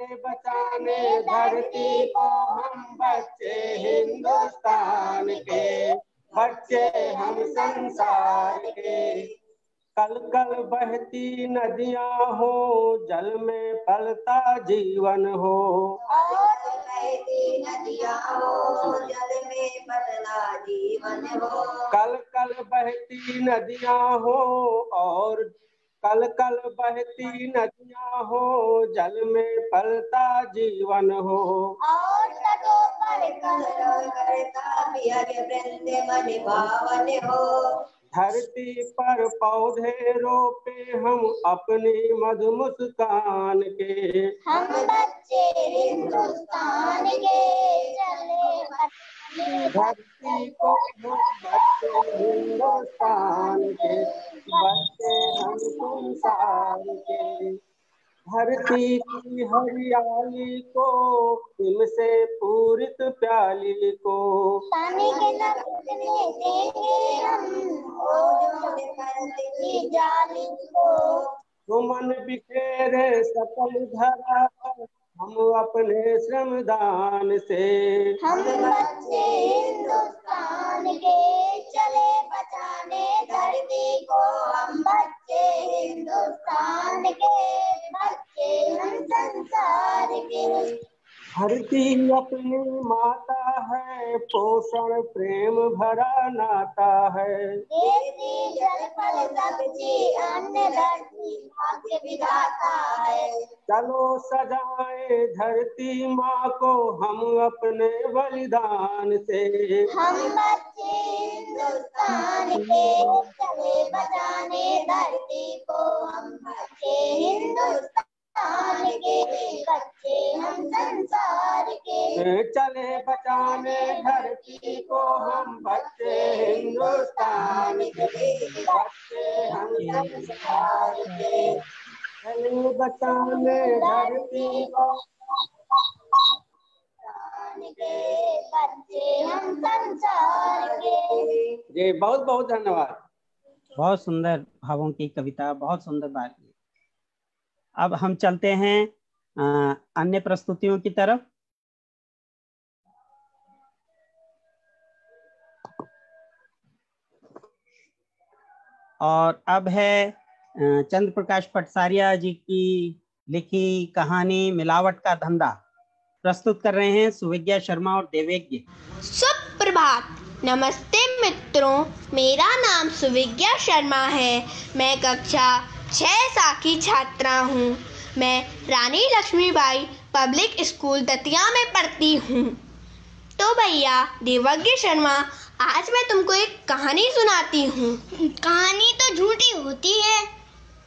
चले बचाने धरती को हम बच्चे हिंदुस्तान के, बच्चे हम संसार के। कल कल बहती नदियां हो, जल में पलता जीवन हो। और बहती नदियां हो, जल में पलता जीवन हो। कल कल बहती नदियां हो, और कल कल बहती नदियां हो, जल में पलता जीवन हो। और तटों पर कलरव करता पियर वृंद मन पावन हो। धरती पर पौधे रोपे हम अपनी मधु मुस्कान के, हम बच्चे हिंदुस्तान के, चले धरती को हम बच्चे हिंदुस्तान के, बच्चे हम संसार के। धरती की हरियाली को, इनसे पूरित प्याली को, पानी के न घुटने देंगे हम, ओजोन परत की जाली को। सुमन बिखेरे सकल धरा पर, हम अपने श्रमदान से। हम बच्चे हिंदुस्तान के, चले बचाने धरती को। हम बच्चे हिंदुस्तान के, बच्चे हम संसार के। धरती अपनी माता है, पोषण प्रेम भरा नाता है। देती जल फल सब्जी अन्न धरती भाग्य विधाता है। चलो सजाए धरती माँ को हम अपने बलिदान से। हम बच्चे हिंदुस्तान के, चले बचाने धरती को। हम बच्चे हिंदुस्तान के, बच्चे हम संसार के। चले बचाने धरती को हम बच्चे हिंदुस्तान के, बच्चे हम संसार के। चले बचाने धरती को, बच्चे हम संसार के। जी बहुत बहुत धन्यवाद। बहुत सुंदर भावों की कविता, बहुत सुंदर बात की। अब हम चलते हैं अन्य प्रस्तुतियों की तरफ। और अब है चंद्र प्रकाश पटसारिया जी की लिखी कहानी मिलावट का धंधा। प्रस्तुत कर रहे हैं सुविज्ञा शर्मा और देवेज्ञ। सुप्रभात, नमस्ते मित्रों, मेरा नाम सुविज्ञा शर्मा है। मैं कक्षा 6 की छात्रा हूँ। मैं रानी लक्ष्मीबाई पब्लिक स्कूल दतिया में पढ़ती हूँ। तो भैया देवेज्ञ शर्मा, आज मैं तुमको एक कहानी सुनाती हूँ। कहानी तो झूठी होती है।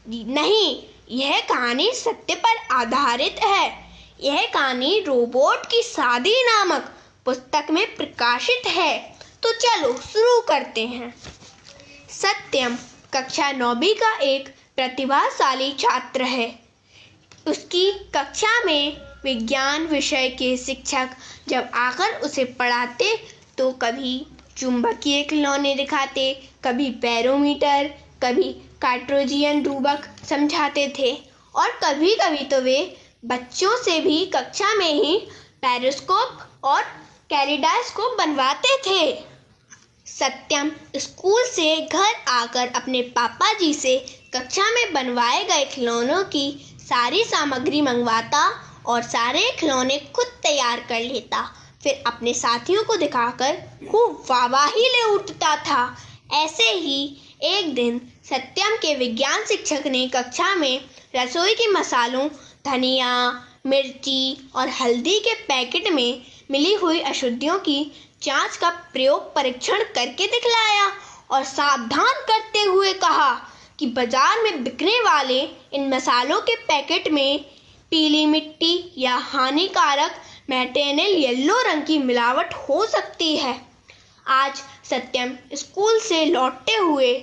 नहीं, यह कहानी सत्य पर आधारित है। यह कहानी रोबोट की शादी नामक पुस्तक में प्रकाशित है। तो चलो शुरू करते हैं। सत्यम कक्षा 9वीं का एक प्रतिभाशाली छात्र है। उसकी कक्षा में विज्ञान विषय के शिक्षक जब आकर उसे पढ़ाते तो कभी चुंबकीय खिलौने दिखाते, कभी बैरोमीटर, कभी कार्टेशियन ध्रुवक समझाते थे, और कभी कभी तो वे बच्चों से भी कक्षा में ही पेरिस्कोप और कैलिडास्कोप बनवाते थे। सत्यम स्कूल से घर आकर अपने पापा जी से कक्षा में बनवाए गए खिलौनों की सारी सामग्री मंगवाता और सारे खिलौने खुद तैयार कर लेता। फिर अपने साथियों को दिखाकर खूब वाहवाही ले उठता था। ऐसे ही एक दिन सत्यम के विज्ञान शिक्षक ने कक्षा में रसोई के मसालों, धनिया, मिर्ची और हल्दी के पैकेट में मिली हुई अशुद्धियों की जांच का प्रयोग परीक्षण करके दिखलाया और सावधान करते हुए कहा कि बाजार में बिकने वाले इन मसालों के पैकेट में पीली मिट्टी या हानिकारक मेटेनिल येलो रंग की मिलावट हो सकती है। आज सत्यम स्कूल से लौटते हुए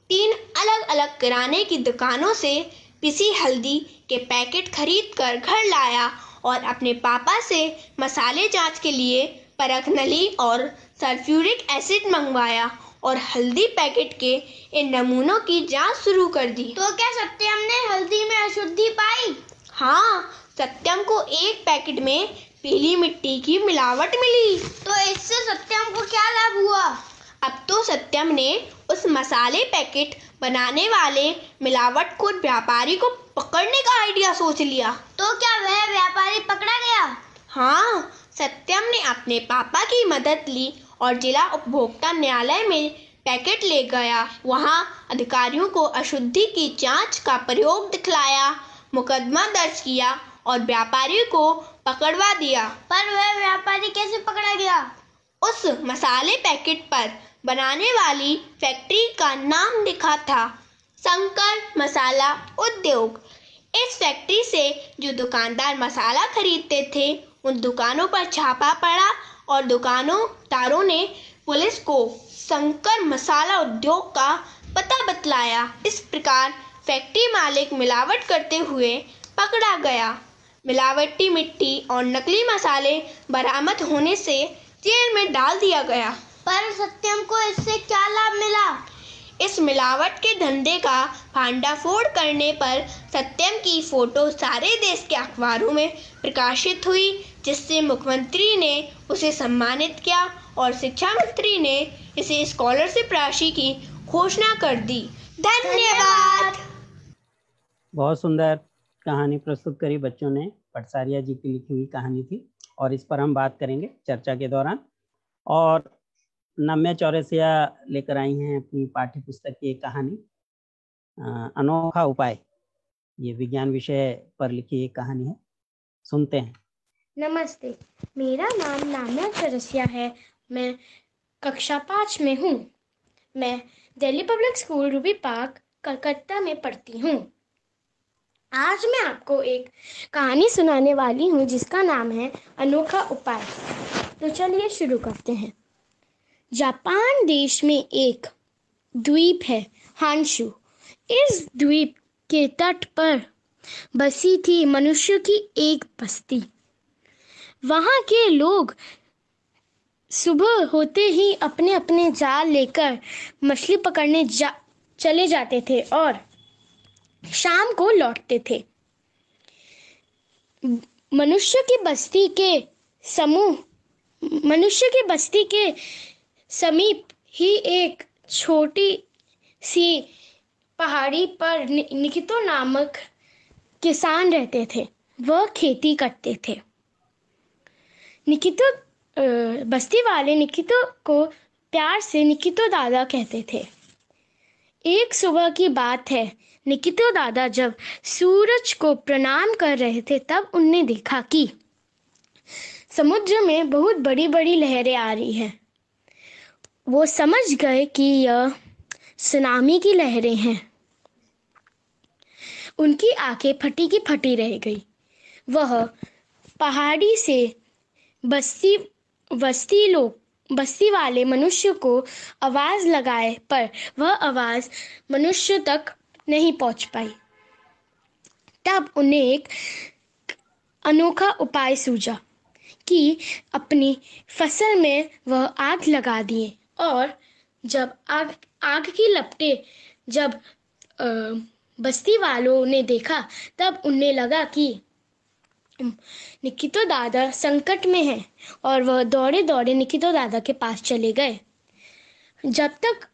3 अलग अलग किराने की दुकानों से पिसी हल्दी के पैकेट खरीद कर घर लाया और अपने पापा से मसाले जांच के लिए परखनली और सल्फ्यूरिक एसिड मंगवाया और हल्दी पैकेट के इन नमूनों की जांच शुरू कर दी। तो क्या सत्यम ने हल्दी में अशुद्धि पाई? हाँ, सत्यम को एक पैकेट में पीली मिट्टी की मिलावट मिली। तो इससे सत्यम को क्या लाभ हुआ? अब तो सत्यम ने उस मसाले पैकेट बनाने वाले मिलावट खोर व्यापारी को पकड़ने का आइडिया सोच लिया। तो क्या वह व्यापारी पकड़ा गया? हाँ, सत्यम ने अपने पापा की मदद ली और जिला उपभोक्ता न्यायालय में पैकेट ले गया। वहाँ अधिकारियों को अशुद्धि की जांच का प्रयोग दिखलाया, मुकदमा दर्ज किया और व्यापारी को पकड़वा दिया। पर वह व्यापारी कैसे पकड़ा गया? उस मसाले पैकेट पर बनाने वाली फैक्ट्री का नाम लिखा था शंकर मसाला उद्योग। इस फैक्ट्री से जो दुकानदार मसाला खरीदते थे उन दुकानों पर छापा पड़ा और दुकानदारों ने पुलिस को शंकर मसाला उद्योग का पता बतलाया। इस प्रकार फैक्ट्री मालिक मिलावट करते हुए पकड़ा गया। मिलावटी मिट्टी और नकली मसाले बरामद होने से जेल में डाल दिया गया। पर सत्यम को इससे क्या लाभ मिला? इस मिलावट के धंधे का भांडाफोड़ करने पर सत्यम की फोटो सारे देश के अखबारों में प्रकाशित हुई, जिससे मुख्यमंत्री ने उसे सम्मानित किया और शिक्षा मंत्री ने इसे स्कॉलरशिप राशि की घोषणा कर दी। धन्यवाद। बहुत सुंदर कहानी प्रस्तुत करी बच्चों ने। पटसारिया जी की लिखी हुई कहानी थी और इस पर हम बात करेंगे चर्चा के दौरान। और नम्या चौरसिया लेकर आई हैं अपनी पाठ्य पुस्तक की एक कहानी अनोखा उपाय। ये विज्ञान विषय पर लिखी एक कहानी है, सुनते हैं। नमस्ते, मेरा नाम नम्या चौरसिया है। मैं कक्षा 5 में हूँ। मैं Delhi public school Ruby park Calcutta में पढ़ती हूँ। आज मैं आपको एक कहानी सुनाने वाली हूँ जिसका नाम है अनोखा उपाय। तो चलिए शुरू करते हैं। जापान देश में एक द्वीप है, हांशु। इस द्वीप के तट पर बसी थी मनुष्य की एक बस्ती। वहाँ के लोग सुबह होते ही अपने अपने जाल लेकर मछली पकड़ने चले जाते थे और शाम को लौटते थे। मनुष्य की बस्ती के समीप ही एक छोटी सी पहाड़ी पर निकितो नामक किसान रहते थे। वह खेती करते थे। बस्ती वाले निकितो को प्यार से निकितो दादा कहते थे। एक सुबह की बात है, निकितो दादा जब सूरज को प्रणाम कर रहे थे तब उनने देखा कि समुद्र में बहुत बड़ी बड़ी लहरें आ रही हैं। वो समझ गए कि यह सुनामी की लहरें हैं। उनकी आंखें फटी की फटी रह गई। वह पहाड़ी से बस्ती वाले मनुष्य को आवाज लगाए, पर वह आवाज मनुष्य तक नहीं पहुंच पाई। तब उन्हें एक अनोखा उपाय सूझा कि अपनी फसल में वह आग लगा दिए। और जब आग की लपटें जब बस्ती वालों ने देखा तब उन्हें लगा कि निकितो दादा संकट में हैं और वह दौड़े दौड़े निकितो दादा के पास चले गए। जब तक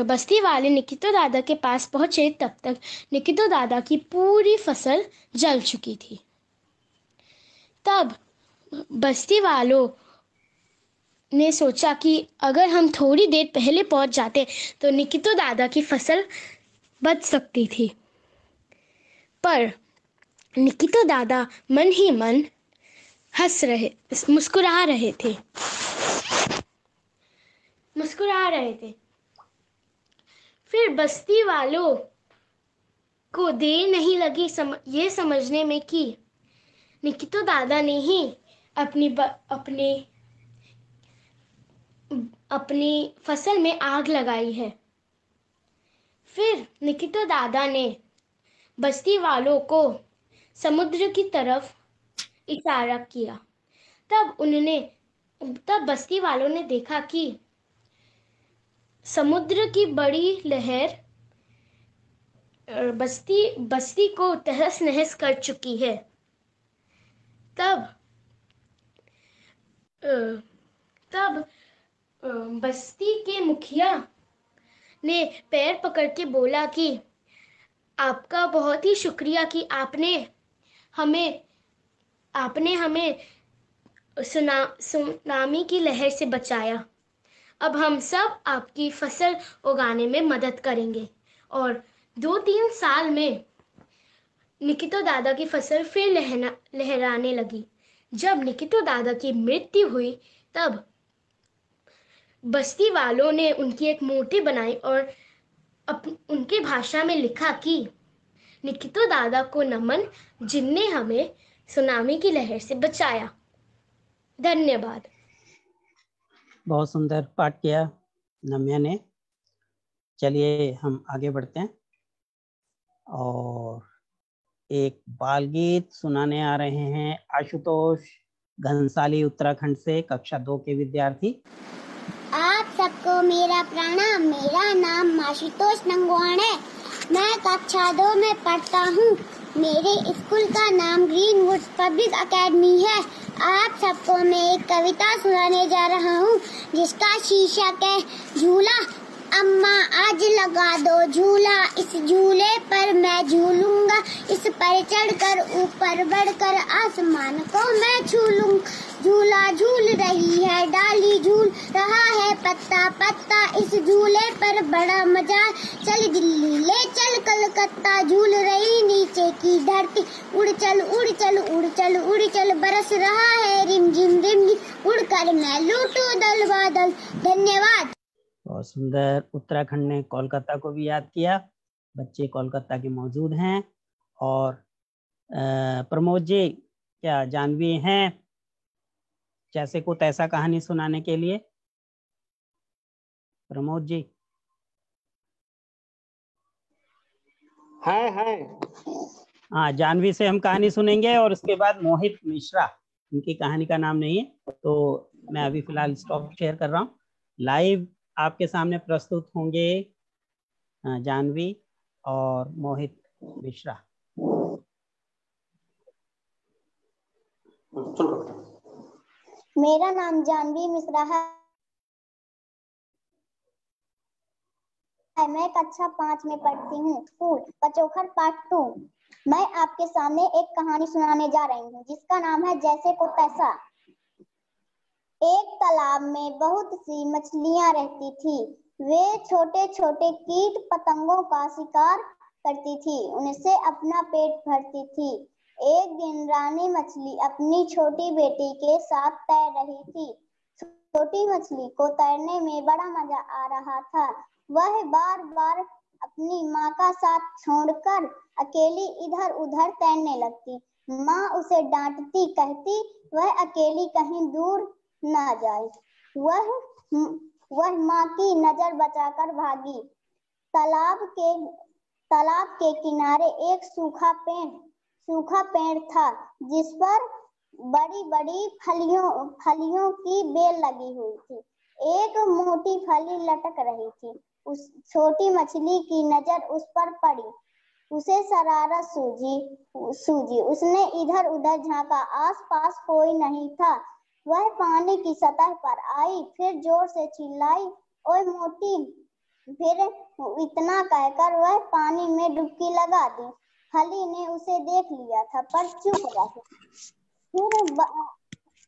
बस्ती वाले निकितो दादा के पास पहुंचे तब तक निकितो दादा की पूरी फसल जल चुकी थी। तब बस्ती वालों ने सोचा कि अगर हम थोड़ी देर पहले पहुंच जाते तो निकितो दादा की फसल बच सकती थी। पर निकितो दादा मन ही मन मुस्कुरा रहे थे। फिर बस्ती वालों को देर नहीं लगी ये समझने में कि निकितो दादा ने ही अपनी फसल में आग लगाई है। फिर निकितो दादा ने बस्ती वालों को समुद्र की तरफ इशारा किया। तब बस्ती वालों ने देखा कि समुद्र की बड़ी लहर बस्ती को तहस नहस कर चुकी है। तब बस्ती के मुखिया ने पैर पकड़ के बोला कि आपका बहुत ही शुक्रिया कि आपने हमें सुनामी की लहर से बचाया। अब हम सब आपकी फसल उगाने में मदद करेंगे। और 2-3 साल में निकितो दादा की फसल फिर लहराने लगी। जब निकितो दादा की मृत्यु हुई तब बस्ती वालों ने उनकी एक मूर्ति बनाई और उनके भाषा में लिखा कि निकितो दादा को नमन, जिनने हमें सुनामी की लहर से बचाया। धन्यवाद। बहुत सुंदर पाठ किया नम्या ने। चलिए हम आगे बढ़ते हैं और एक बाल गीत सुनाने आ रहे हैं आशुतोष घनसाली उत्तराखंड से, कक्षा 2 के विद्यार्थी। आप सबको मेरा प्रणाम। मेरा नाम आशुतोष नंगवाण है। मैं कक्षा 2 में पढ़ता हूँ। मेरे स्कूल का नाम ग्रीनवुड्स पब्लिक एकेडमी है। आप सबको मैं एक कविता सुनाने जा रहा हूँ जिसका शीर्षक है झूला। अम्मा आज लगा दो झूला, इस झूले पर मैं झूलूंगा, इस पर चढ़कर ऊपर बढ़कर आसमान को मैं छू लूंगा। झूला झूल रही है डाली, झूल रहा है पत्ता पत्ता, इस झूले पर बड़ा मजा। चल दिल्ली ले चल कलकत्ता, झूल रही नीचे की धरती। उड़ चल उड़ चल उड़ चल उड़ चल, बरस रहा है रिमझिम रिमझिम, उड़कर मैं लूटूं दल बादल। धन्यवाद। बहुत सुंदर। उत्तराखंड ने कोलकाता को भी याद किया। बच्चे कोलकाता के मौजूद हैं। और प्रमोद जी, क्या जानवी हैं जैसे को तैसा कहानी सुनाने के लिए? प्रमोद जी। है हाँ, जानवी से हम कहानी सुनेंगे और उसके बाद मोहित मिश्रा, इनकी कहानी का नाम नहीं है तो मैं अभी फिलहाल स्टॉक शेयर कर रहा हूँ। लाइव आपके सामने प्रस्तुत होंगे जानवी और मोहित मिश्रा। मेरा नाम जानवी मिश्रा है। मैं कक्षा 5 में पढ़ती हूँ। School Pachokhar part 2। मैं आपके सामने एक कहानी सुनाने जा रही हूँ जिसका नाम है जैसे को तैसा। एक तालाब में बहुत सी मछलियां रहती थी। वे छोटे छोटे कीट पतंगों का शिकार करती थी, उनसे अपना पेट भरती थी। एक दिन रानी मछली अपनी छोटी बेटी के साथ तैर रही थी। छोटी मछली को तैरने में बड़ा मजा आ रहा था। वह बार बार अपनी माँ का साथ छोड़कर अकेली इधर उधर तैरने लगती। माँ उसे डांटती, कहती वह अकेली कहीं दूर ना जाए। वह माँ की नजर बचाकर भागी। तालाब के किनारे एक सूखा पेड़ था जिस पर बड़ी बड़ी फलियों की बेल लगी हुई थी। एक मोटी फली लटक रही थी। उस छोटी मछली की नजर उस पर पड़ी। उसे शरारत सूझी। उसने इधर उधर झांका। आसपास कोई नहीं था। वह पानी की सतह पर आई, फिर जोर से चिल्लाई, ओए मोटी। फिर इतना कहकर वह पानी में डुबकी लगा दी। फली ने उसे देख लिया था पर चुप रही। फिर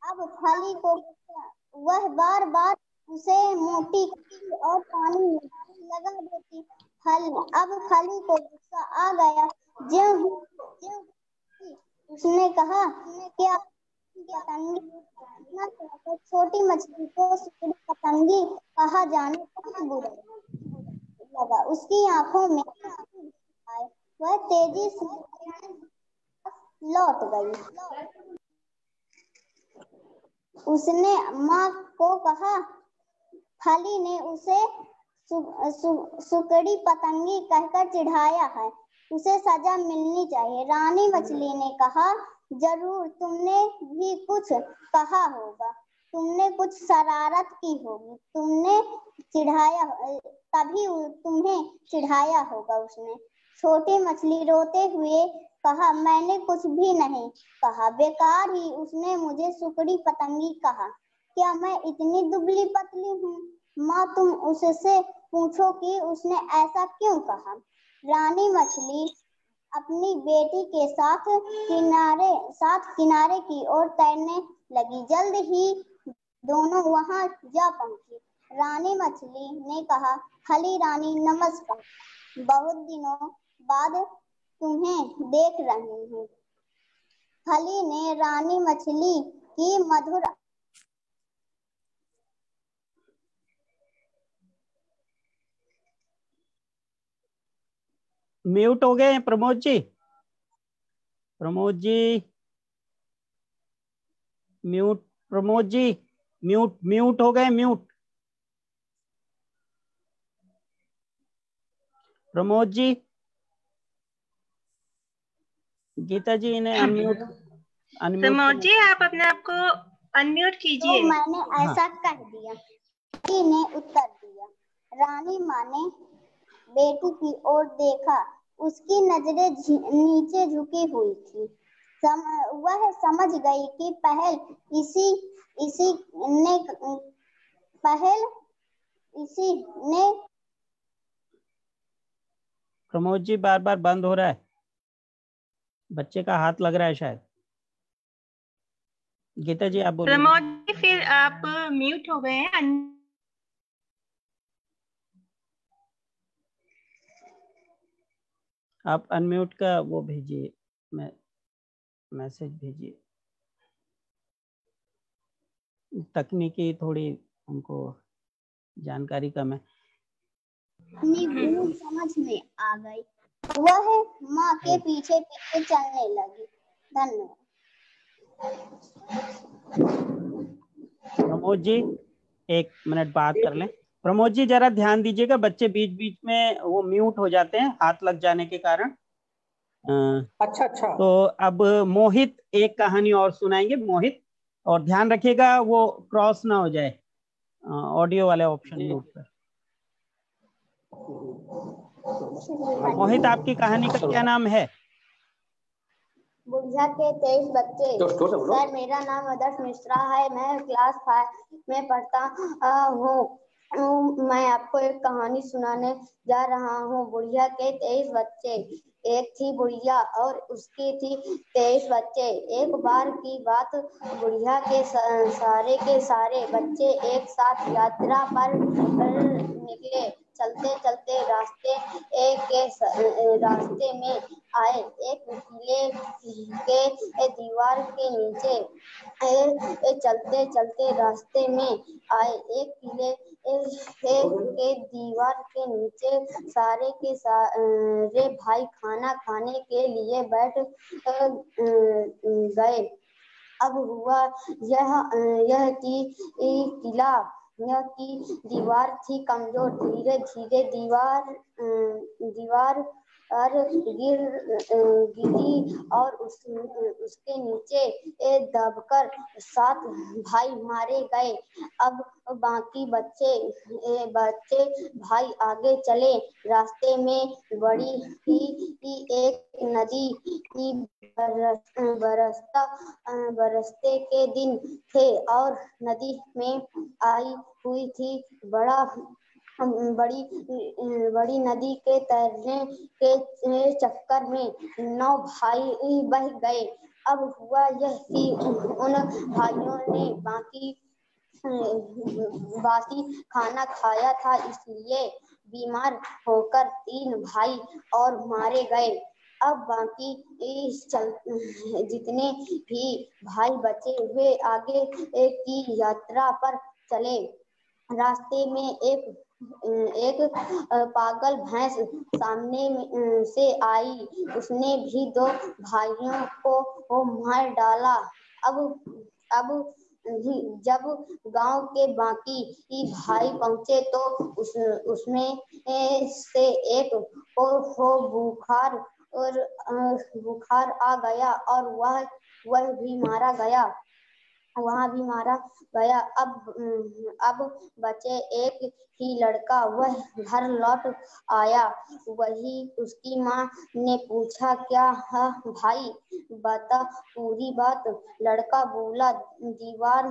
अब फली को वह बार बार उसे मोटी और पानी में लगा देती। अब फली को गुस्सा आ गया। उसने कहा क्या छोटी मछली को सुकड़ी पतंगी कहा जाने का बुरा लगा। उसकी आंखों में आए। वह तेजी से लौट गई। उसने माँ को कहा। फली ने उसे सुकड़ी पतंगी कहकर चिढ़ाया है, उसे सजा मिलनी चाहिए। रानी मछली ने कहा, जरूर तुमने भी कुछ कहा होगा, तुमने कुछ शरारत की होगी, तभी तुम्हें चिढ़ाया होगा उसने। छोटी मछली रोते हुए कहा मैंने कुछ भी नहीं कहा, बेकार ही उसने मुझे सुकड़ी पतंगी कहा। क्या मैं इतनी दुबली पतली हूँ? माँ तुम उससे पूछो कि उसने ऐसा क्यों कहा। रानी मछली अपनी बेटी के साथ किनारे की ओर तैरने लगी। जल्द ही दोनों वहां जा पहुंची। रानी मछली ने कहा, खली रानी नमस्कार, बहुत दिनों बाद तुम्हें देख रही हूँ। खली ने रानी मछली की मधुर म्यूट हो गए प्रमोद जी। प्रमोद जी म्यूट। प्रमोद जी म्यूट हो गए, म्यूट। प्रमोद जी, गीता जी इन्हें अनम्यूट प्रमोद जी आप अपने आप को अनम्यूट कीजिए। तो मैंने ऐसा कह दिया, ने उत्तर दिया। रानी माँ ने बेटी की ओर देखा, उसकी नजरें नीचे झुकी हुई थी। वह समझ गई कि पहल इसी ने। प्रमोद जी बार बार बंद हो रहा है, बच्चे का हाथ लग रहा है शायद। गीता जी आप बोलिए। प्रमोद जी फिर आप म्यूट हो गए हैं। आप अनम्यूट का वो भेजिए, मैसेज भेजिए। तकनीकी थोड़ी हमको जानकारी कम है। समझ में आ गई। वह माँ के पीछे पीछे चलने लगी। धन्यवाद। प्रमोद जी 1 मिनट बात कर लें। प्रमोद जी जरा ध्यान दीजिएगा, बच्चे बीच बीच में वो म्यूट हो जाते हैं हाथ लग जाने के कारण। अच्छा। तो अब मोहित एक कहानी और सुनाएंगे। मोहित, और ध्यान रखिएगा वो क्रॉस ना हो जाए ऑडियो वाले ऑप्शन म्यूट पर। मोहित आपकी कहानी का क्या नाम है? बुढ़िया के 23 बच्चे। सर मेरा नाम आदर्श मिश्रा है, मैं क्लास 5 में पढ़ता हूँ। मैं आपको एक कहानी सुनाने जा रहा हूँ। बुढ़िया के 23 बच्चे। एक थी बुढ़िया और उसकी थी 23 बच्चे। एक बार की बात, बुढ़िया के सारे बच्चे एक साथ यात्रा पर निकले। चलते चलते रास्ते में आए एक किले के दीवार के नीचे। चलते चलते रास्ते में आए एक किले के दीवार के नीचे। सारे के सारे भाई खाना खाने के लिए बैठ गए। अब हुआ यह की दीवार थी कमजोर। धीरे धीरे दीवार गिरी और उसके नीचे दबकर 7 भाई मारे गए। अब बाकी बच्चे भाई आगे चले। रास्ते में बड़ी ही एक नदी की बरसते के दिन थे और नदी में आई हुई थी। बड़ी नदी के तैरने के चक्कर में 9 भाई बह गए। अब हुआ यह कि उन भाइयों ने बासी खाना खाया था, इसलिए बीमार होकर 3 भाई और मारे गए। अब बाकी जितने भी भाई बचे वे आगे की यात्रा पर चले। रास्ते में एक पागल भैंस सामने से आई। उसने भी 2 भाइयों को मार डाला। अब जब गांव के बाकी भाई पहुंचे तो उसमें से एक को बुखार आ गया और वह भी मारा गया। वहां भी मारा गया। अब बचे एक ही लड़का, वह घर लौट आया। वही उसकी माँ ने पूछा, क्या है भाई, बता पूरी बात। लड़का बोला, दीवार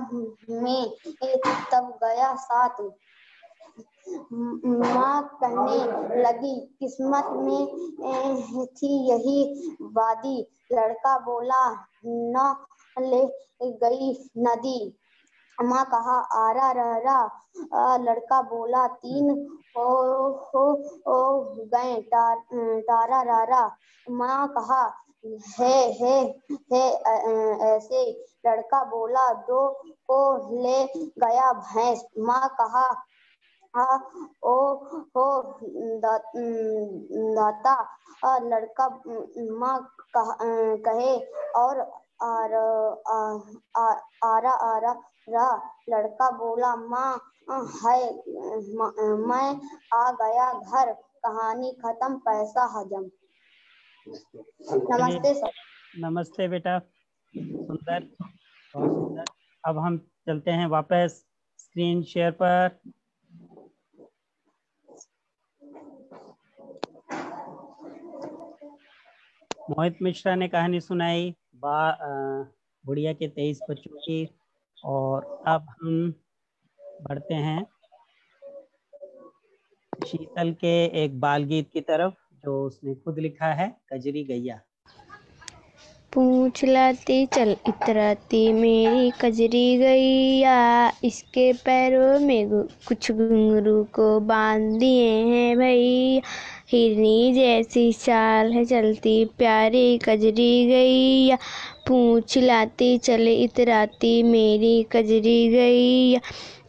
में तब गया साथ। माँ कहने लगी, किस्मत में थी यही वादी। लड़का बोला, न ले गई नदी। माँ कहा, आरा रहा। लड़का बोला, तीन हो गए तारा रारा। माँ कहा, है ऐसे। लड़का बोला, दो को ले गया भैंस। माँ कहा, ओ हो दाता। लड़का माँ कहे और आरा रा। लड़का बोला, माँ है मैं आ गया घर। कहानी खत्म, पैसा हजम। नमस्ते सर। नमस्ते बेटा, सुंदर, बहुत सुंदर। अब हम चलते हैं वापस स्क्रीन शेयर पर। मोहित मिश्रा ने कहानी सुनाई बुढ़िया के 23 बच्चों की। और अब हम बढ़ते हैं शीतल के एक बाल गीत की तरफ, जो उसने खुद लिखा है, कजरी गैया। पूछ लाती चल इतराती मेरी कजरी गैया, इसके पैरों में कुछ घुंघरू को बांध दिए हैं भैया। हिरनी जैसी चाल है चलती प्यारी कजरी गैया, पूछ लाती चल इतराती मेरी कजरी गैया,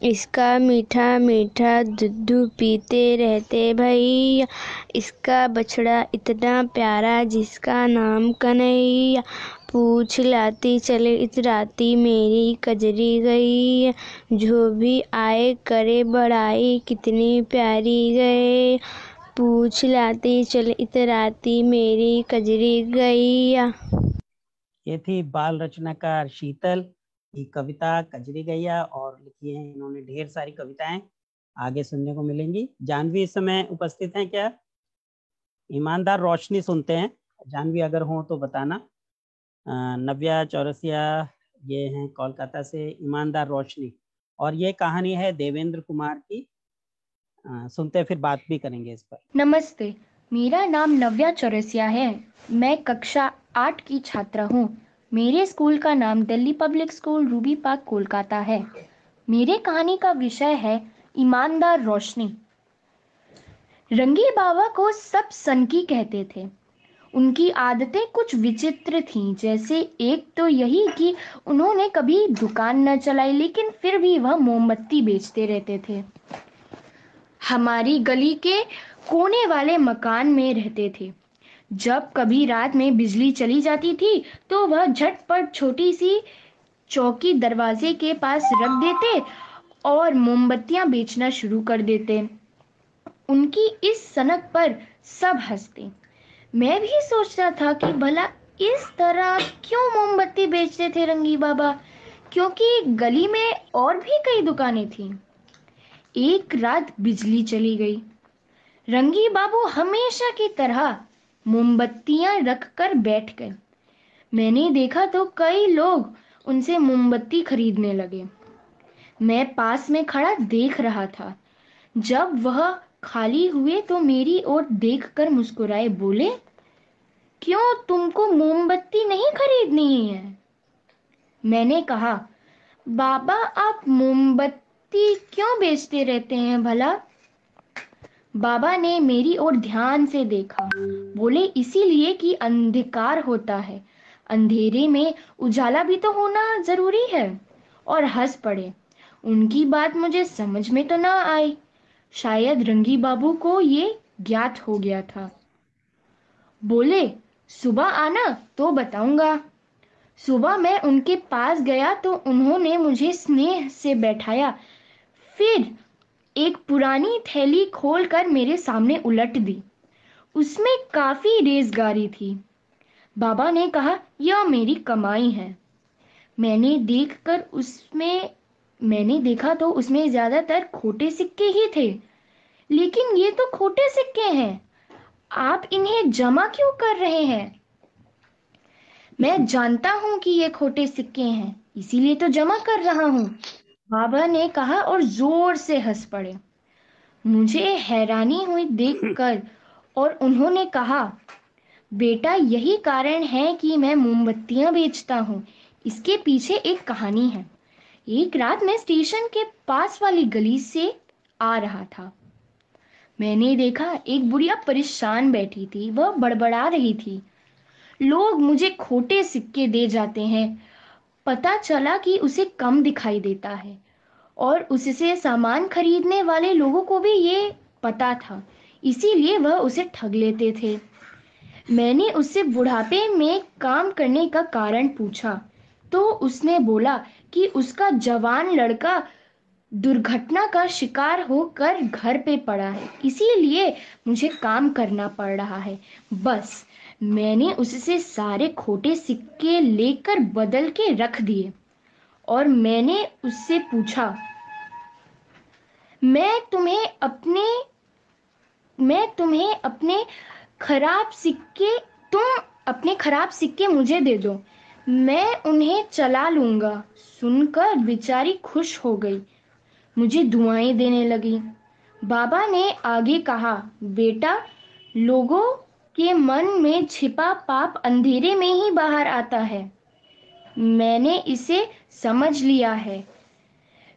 इसका मीठा मीठा दूध पीते रहते भैया। इसका बछड़ा इतना प्यारा जिसका नाम कन्हैया, पूछ लाती चले इतराती मेरी कजरी गैया, जो भी आए करे बड़ाई कितनी प्यारी गैया, पूछ लाती चले इतराती मेरी कजरी गैया। ये थी बाल रचनाकार शीतल की कविता कजरी गैया, और लिखी है इन्होंने ढेर सारी कविताएं, आगे सुनने को मिलेंगी। जानवी इस समय उपस्थित हैं क्या? ईमानदार रोशनी सुनते हैं। जानवी अगर हो तो बताना। नव्या चौरसिया ये हैं कोलकाता से, ईमानदार रोशनी। और ये कहानी है देवेंद्र कुमार की। सुनते फिर बात भी करेंगे इस पर। नमस्ते, मेरा नाम नव्या चौरसिया है। मैं कक्षा 8 की छात्रा हूँ। मेरे स्कूल का नाम Delhi public school Ruby park Kolkata है। मेरे कहानी का विषय है ईमानदार रोशनी। रंगी बाबा को सब सनकी कहते थे। उनकी आदतें कुछ विचित्र थीं, जैसे एक तो यही कि उन्होंने कभी दुकान न चलाई, लेकिन फिर भी वह मोमबत्ती बेचते रहते थे। हमारी गली के कोने वाले मकान में रहते थे। जब कभी रात में बिजली चली जाती थी तो वह झटपट छोटी सी चौकी दरवाजे के पास रख देते और मोमबत्तियां बेचना शुरू कर देते। उनकी इस सनक पर सब हंसते। मैं भी सोचता था कि भला इस तरह क्यों मोमबत्ती बेचते थे रंगी बाबा, क्योंकि गली में और भी कई दुकानें थीं। एक रात बिजली चली गई। रंगी बाबू हमेशा की तरह मोमबत्तियां रखकर बैठ गए। मैंने देखा तो कई लोग उनसे मोमबत्ती खरीदने लगे। मैं पास में खड़ा देख रहा था। जब वह खाली हुए तो मेरी ओर देखकर मुस्कुराए, बोले, क्यों, तुमको मोमबत्ती नहीं खरीदनी है? मैंने कहा, बाबा आप मोमबत्ती क्यों बेचते रहते हैं भला? बाबा ने मेरी ओर ध्यान से देखा, बोले, इसीलिए कि अंधकार होता है, अंधेरे में उजाला भी तो होना जरूरी है। और हंस पड़े। उनकी बात मुझे समझ में तो ना आई। शायद रंगी बाबू को ये ज्ञात हो गया था। बोले, सुबह आना तो बताऊंगा। सुबह मैं उनके पास गया तो उन्होंने मुझे स्नेह से बैठाया, फिर एक पुरानी थैली खोलकर मेरे सामने उलट दी। उसमें काफी रेज़गारी थी। बाबा ने कहा, यह मेरी कमाई है। मैंने देखा तो उसमें ज्यादातर खोटे सिक्के ही थे। लेकिन ये तो खोटे सिक्के हैं, आप इन्हें जमा क्यों कर रहे हैं? मैं जानता हूं कि ये खोटे सिक्के हैं, इसीलिए तो जमा कर रहा हूं, बाबा ने कहा और जोर से हंस पड़े। मुझे हैरानी हुई देखकर और उन्होंने कहा, बेटा यही कारण है कि मैं मोमबत्तियां बेचता हूँ। इसके पीछे एक कहानी है। एक रात मैं स्टेशन के पास वाली गली से आ रहा था। मैंने देखा एक बुढ़िया परेशान बैठी थी, वह बड़बड़ा रही थी। लोग मुझे खोटे सिक्के दे जाते हैं। पता चला कि उसे कम दिखाई देता है और उससे सामान खरीदने वाले लोगों को भी ये पता था, इसीलिए वह उसे ठग लेते थे। मैंने उससे बुढ़ापे में काम करने का कारण पूछा तो उसने बोला कि उसका जवान लड़का दुर्घटना का शिकार होकर घर पे पड़ा है, इसीलिए मुझे काम करना पड़ रहा है। बस मैंने उससे सारे खोटे सिक्के लेकर बदल के रख दिए और मैंने उससे पूछा, मैं तुम्हें अपने खराब सिक्के मुझे दे दो, मैं उन्हें चला लूंगा। सुनकर बेचारी खुश हो गई, मुझे दुआएं देने लगी। बाबा ने आगे कहा, बेटा लोगों के मन में छिपा पाप अंधेरे में ही बाहर आता है। मैंने इसे समझ लिया है।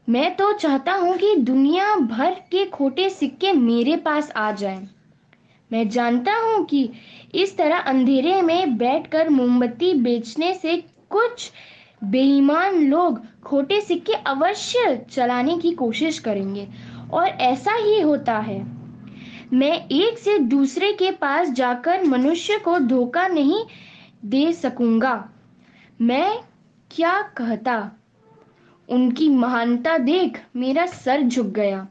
मैं तो चाहता हूं कि दुनिया भर के खोटे सिक्के मेरे पास आ जाएं। मैं जानता हूं कि इस तरह अंधेरे में बैठकर मोमबत्ती बेचने से कुछ बेईमान लोग खोटे सिक्के अवश्य चलाने की कोशिश करेंगे और ऐसा ही होता है। मैं एक से दूसरे के पास जाकर मनुष्य को धोखा नहीं दे सकूंगा। मैं क्या कहता, उनकी महानता देख मेरा सर झुक गया।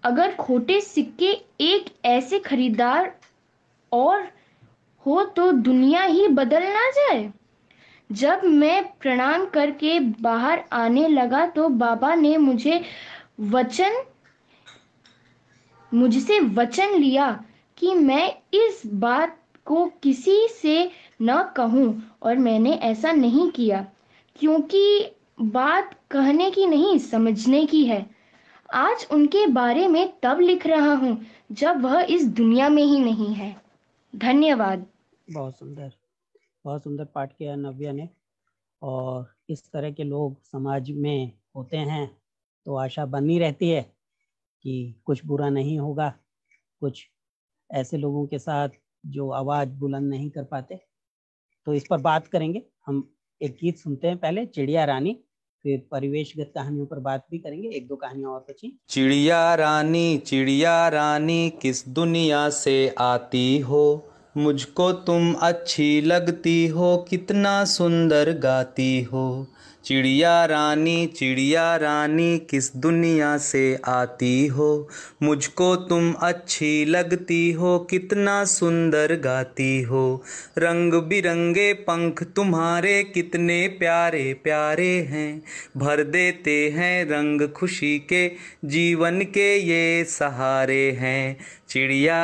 अगर खोटे सिक्के एक ऐसे खरीदार और हो तो दुनिया ही बदल ना जाए। जब मैं प्रणाम करके बाहर आने लगा तो बाबा ने मुझसे वचन लिया कि मैं इस बात को किसी से न कहूं और मैंने ऐसा नहीं किया, क्योंकि बात कहने की नहीं समझने की है। आज उनके बारे में तब लिख रहा हूं जब वह इस दुनिया में ही नहीं है। धन्यवाद। बहुत सुंदर पाठ किया नव्या ने। और इस तरह के लोग समाज में होते हैं तो आशा बनी रहती है कि कुछ बुरा नहीं होगा। कुछ ऐसे लोगों के साथ जो आवाज बुलंद नहीं कर पाते, तो इस पर बात करेंगे। हम एक गीत सुनते हैं पहले, चिड़िया रानी, फिर परिवेशगत कहानियों पर बात भी करेंगे, एक दो कहानियां और बची। चिड़िया रानी किस दुनिया से आती हो, मुझको तुम अच्छी लगती हो, कितना सुंदर गाती हो। चिड़िया रानी किस दुनिया से आती हो, मुझको तुम अच्छी लगती हो, कितना सुंदर गाती हो। रंग बिरंगे पंख तुम्हारे कितने प्यारे प्यारे हैं, भर देते हैं रंग खुशी के, जीवन के ये सहारे हैं। चिड़िया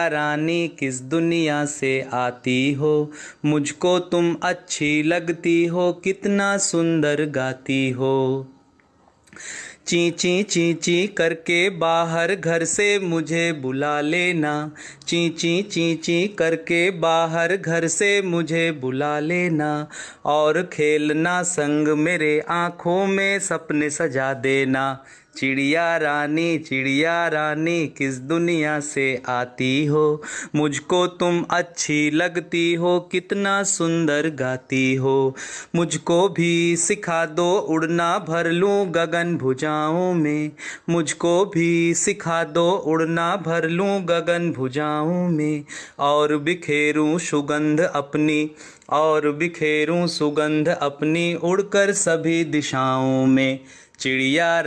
रानी किस दुनिया से आती हो, मुझको तुम अच्छी लगती हो, कितना सुंदर गाती हो। ची करके बाहर घर से मुझे बुला लेना, ची करके बाहर घर से मुझे बुला लेना, और खेलना संग मेरे आँखों में सपने सजा देना। चिड़िया रानी किस दुनिया से आती हो, मुझको तुम अच्छी लगती हो, कितना सुंदर गाती हो। मुझको भी सिखा दो उड़ना, भर लूँ गगन भुजाओं में, मुझको भी सिखा दो उड़ना, भर लूँ गगन भुजाओं में, और बिखेरूं सुगंध अपनी उड़कर सभी दिशाओं में। चिड़िया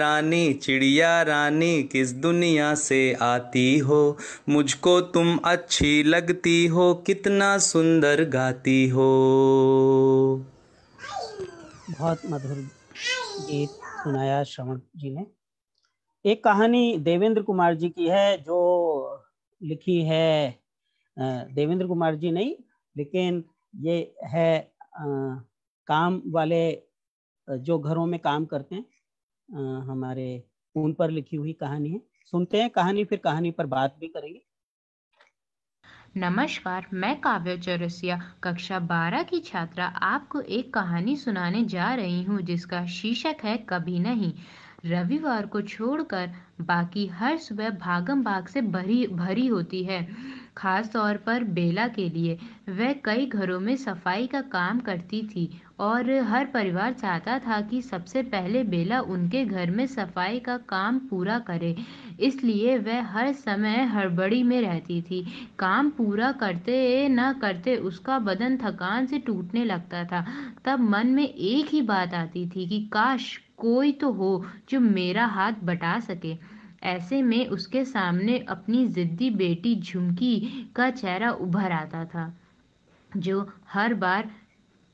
रानी किस दुनिया से आती हो, मुझको तुम अच्छी लगती हो, कितना सुंदर गाती हो। बहुत मधुर गीत सुनाया श्रवण जी ने। एक कहानी देवेंद्र कुमार जी की है जो लिखी है, देवेंद्र कुमार जी नहीं लेकिन ये है काम वाले जो घरों में काम करते हैं हमारे, उन पर लिखी हुई कहानी है। सुनते हैं कहानी, फिर कहानी पर बात भी करेंगे। नमस्कार, मैं काव्य चौरसिया कक्षा 12 की छात्रा आपको एक कहानी सुनाने जा रही हूँ जिसका शीर्षक है कभी नहीं। रविवार को छोड़कर बाकी हर सुबह भागम भाग से भरी होती है, खास तौर पर बेला के लिए। वह कई घरों में सफाई का काम करती थी और हर परिवार चाहता था कि सबसे पहले बेला उनके घर में सफाई का काम पूरा करे, इसलिए वह हर समय हड़बड़ी में रहती थी। काम पूरा करते न करते उसका बदन थकान से टूटने लगता था। तब मन में एक ही बात आती थी कि काश कोई तो हो जो मेरा हाथ बटा सके। ऐसे में उसके सामने अपनी जिद्दी बेटी झुमकी का चेहरा उभर आता था, जो हर बार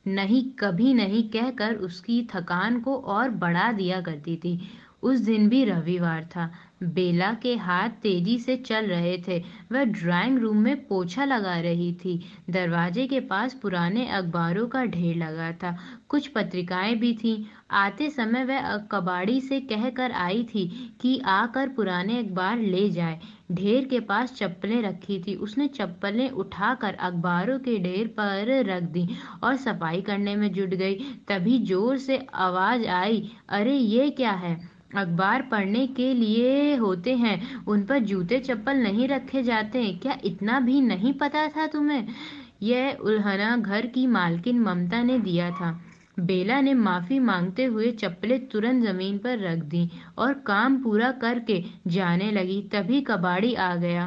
नहीं कभी नहीं कहकर उसकी थकान को और बढ़ा दिया करती थी। उस दिन भी रविवार था। बेला के हाथ तेजी से चल रहे थे। वह ड्राइंग रूम में पोछा लगा रही थी। दरवाजे के पास पुराने अखबारों का ढेर लगा था, कुछ पत्रिकाएं भी थीं। आते समय वह कबाड़ी से कहकर आई थी कि आकर पुराने अखबार ले जाए। ढेर के पास चप्पलें रखी थी। उसने चप्पलें उठाकर अखबारों के ढेर पर रख दी और सफाई करने में जुट गई। तभी जोर से आवाज आई, अरे ये क्या है? अखबार पढ़ने के लिए होते हैं, उन पर जूते चप्पल नहीं रखे जाते। क्या इतना भी नहीं पता था तुम्हें? यह उल्हना घर की मालकिन ममता ने दिया था। बेला ने माफी मांगते हुए चप्पलें तुरंत जमीन पर रख दी और काम पूरा करके जाने लगी। तभी कबाड़ी आ गया।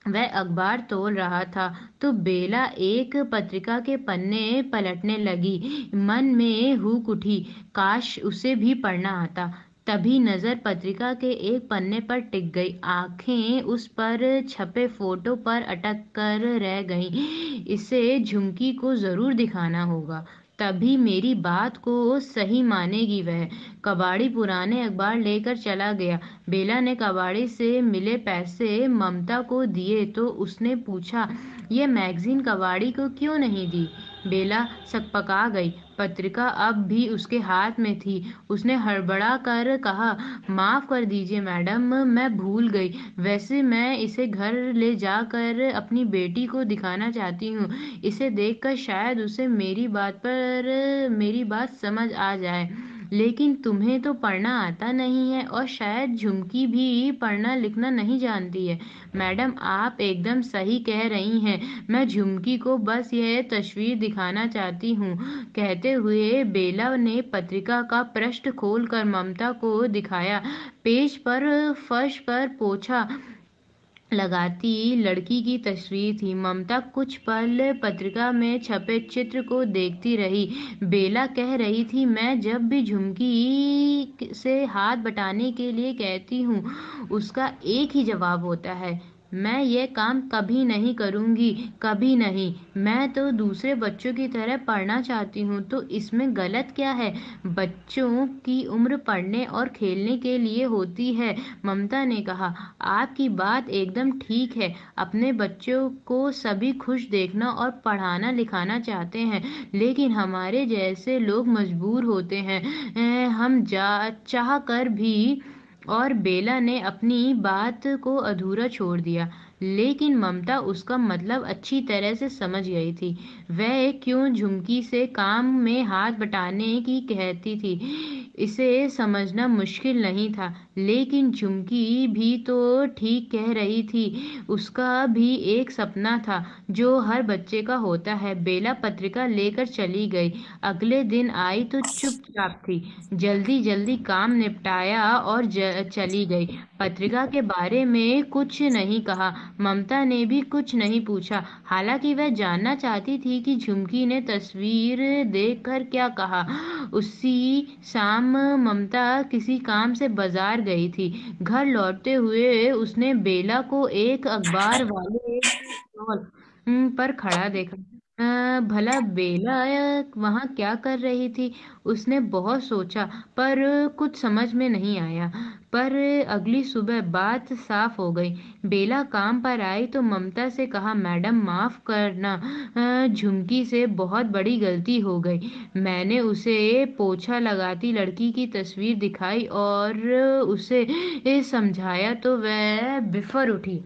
वह अखबार तोल रहा था तो बेला एक पत्रिका के पन्ने पलटने लगी। मन में हुक उठी, काश उसे भी पढ़ना आता। तभी नजर पत्रिका के एक पन्ने पर टिक गई। आंखें उस पर छपे फोटो पर अटक कर रह गईं। इसे झुमकी को जरूर दिखाना होगा, तभी मेरी बात को सही मानेगी वह। कबाड़ी पुराने अखबार लेकर चला गया। बेला ने कबाड़ी से मिले पैसे ममता को दिए तो उसने पूछा, ये मैगजीन कबाड़ी को क्यों नहीं दी? बेला सकपका गई। पत्रिका अब भी उसके हाथ में थी। उसने हड़बड़ा कर कहा, माफ कर दीजिए मैडम, मैं भूल गई। वैसे मैं इसे घर ले जाकर अपनी बेटी को दिखाना चाहती हूँ। इसे देखकर शायद उसे मेरी बात समझ आ जाए। लेकिन तुम्हें तो पढ़ना आता नहीं है और शायद झुमकी भी पढ़ना लिखना नहीं जानती है। मैडम, आप एकदम सही कह रही हैं। मैं झुमकी को बस यह तस्वीर दिखाना चाहती हूँ। कहते हुए बेला ने पत्रिका का पृष्ठ खोलकर ममता को दिखाया। पेज पर फर्श पर पोछा लगाती लड़की की तस्वीर थी। ममता कुछ पल पत्रिका में छपे चित्र को देखती रही। बेला कह रही थी, मैं जब भी झुमकी से हाथ बटाने के लिए कहती हूँ, उसका एक ही जवाब होता है, मैं ये काम कभी नहीं करूँगी, कभी नहीं। मैं तो दूसरे बच्चों की तरह पढ़ना चाहती हूँ, तो इसमें गलत क्या है? बच्चों की उम्र पढ़ने और खेलने के लिए होती है। ममता ने कहा, आपकी बात एकदम ठीक है। अपने बच्चों को सभी खुश देखना और पढ़ाना लिखाना चाहते हैं, लेकिन हमारे जैसे लोग मजबूर होते हैं, हम चाह कर भी। और बेला ने अपनी बात को अधूरा छोड़ दिया, लेकिन ममता उसका मतलब अच्छी तरह से समझ गई थी। वह क्यों झुमकी से काम में हाथ बटाने की कहती थी, इसे समझना मुश्किल नहीं था। लेकिन झुमकी भी तो ठीक कह रही थी। उसका भी एक सपना था जो हर बच्चे का होता है। बेला पत्रिका लेकर चली गई। अगले दिन आई तो चुपचाप थी। जल्दी जल्दी काम निपटाया और चली गई। पत्रिका के बारे में कुछ नहीं कहा। ममता ने भी कुछ नहीं पूछा। हालांकि वह जानना चाहती थी कि झुमकी ने तस्वीर देखकर क्या कहा। उसी शाम ममता किसी काम से बाजार गई थी। घर लौटते हुए उसने बेला को एक अखबार वाले स्टॉल पर खड़ा देखा। भला बेला वहाँ क्या कर रही थी? उसने बहुत सोचा पर कुछ समझ में नहीं आया। पर अगली सुबह बात साफ हो गई। बेला काम पर आई तो ममता से कहा, मैडम माफ करना, झुमकी से बहुत बड़ी गलती हो गई। मैंने उसे पोछा लगाती लड़की की तस्वीर दिखाई और उसे समझाया तो वह बिफर उठी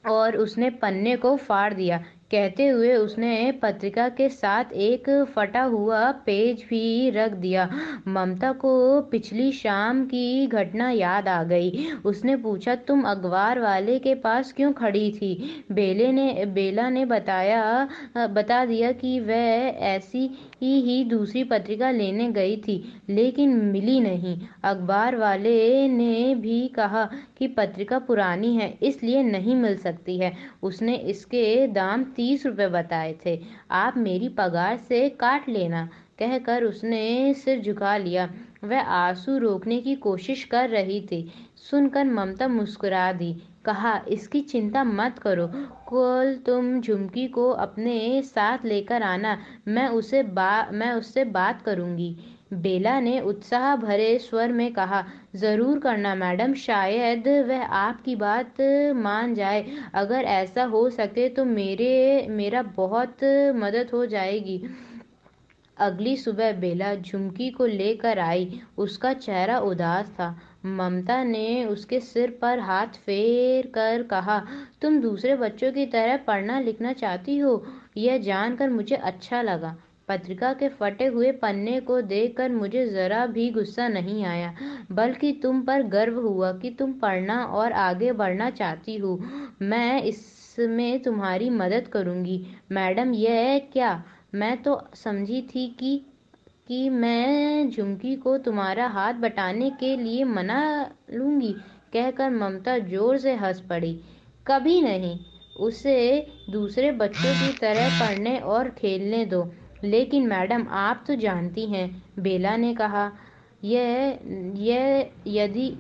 और उसने पन्ने को फाड़ दिया। कहते हुए उसने पत्रिका के साथ एक फटा हुआ पेज भी रख दिया। ममता को पिछली शाम की घटना याद आ गई। उसने पूछा, तुम अखबार वाले के पास क्यों खड़ी थी? बेला ने बता दिया कि वह ऐसी ही दूसरी पत्रिका लेने गई थी, लेकिन मिली नहीं। अखबार वाले ने भी कहा कि पत्रिका पुरानी है, इसलिए नहीं मिल सकती है। उसने इसके दाम 30 रुपए बताए थे। आप मेरी पगार से काट लेना, कहकर उसने सिर झुका लिया। वह आंसू रोकने की कोशिश कर रही थी। सुनकर ममता मुस्कुरा दी। कहा, इसकी चिंता मत करो, कल तुम झुमकी को अपने साथ लेकर आना, मैं उससे बात करूंगी। बेला ने उत्साह भरे स्वर में कहा, जरूर करना मैडम, शायद वह आपकी बात मान जाए। अगर ऐसा हो सके तो मेरा बहुत मदद हो जाएगी। अगली सुबह बेला झुमकी को लेकर आई। उसका चेहरा उदास था। ममता ने उसके सिर पर हाथ फेर कर कहा, तुम दूसरे बच्चों की तरह पढ़ना लिखना चाहती हो, यह जानकर मुझे अच्छा लगा। पत्रिका के फटे हुए पन्ने को देखकर मुझे जरा भी गुस्सा नहीं आया, बल्कि तुम पर गर्व हुआ कि तुम पढ़ना और आगे बढ़ना चाहती हो। मैं इसमें तुम्हारी मदद करूंगी। मैडम, यह क्या? मैं तो समझी थी कि मैं झुमकी को तुम्हारा हाथ बटाने के लिए मना लूंगी, कहकर ममता जोर से हंस पड़ी। कभी नहीं, उसे दूसरे बच्चों की तरह पढ़ने और खेलने दो। लेकिन मैडम, आप तो जानती हैं, बेला ने कहा, यह यदि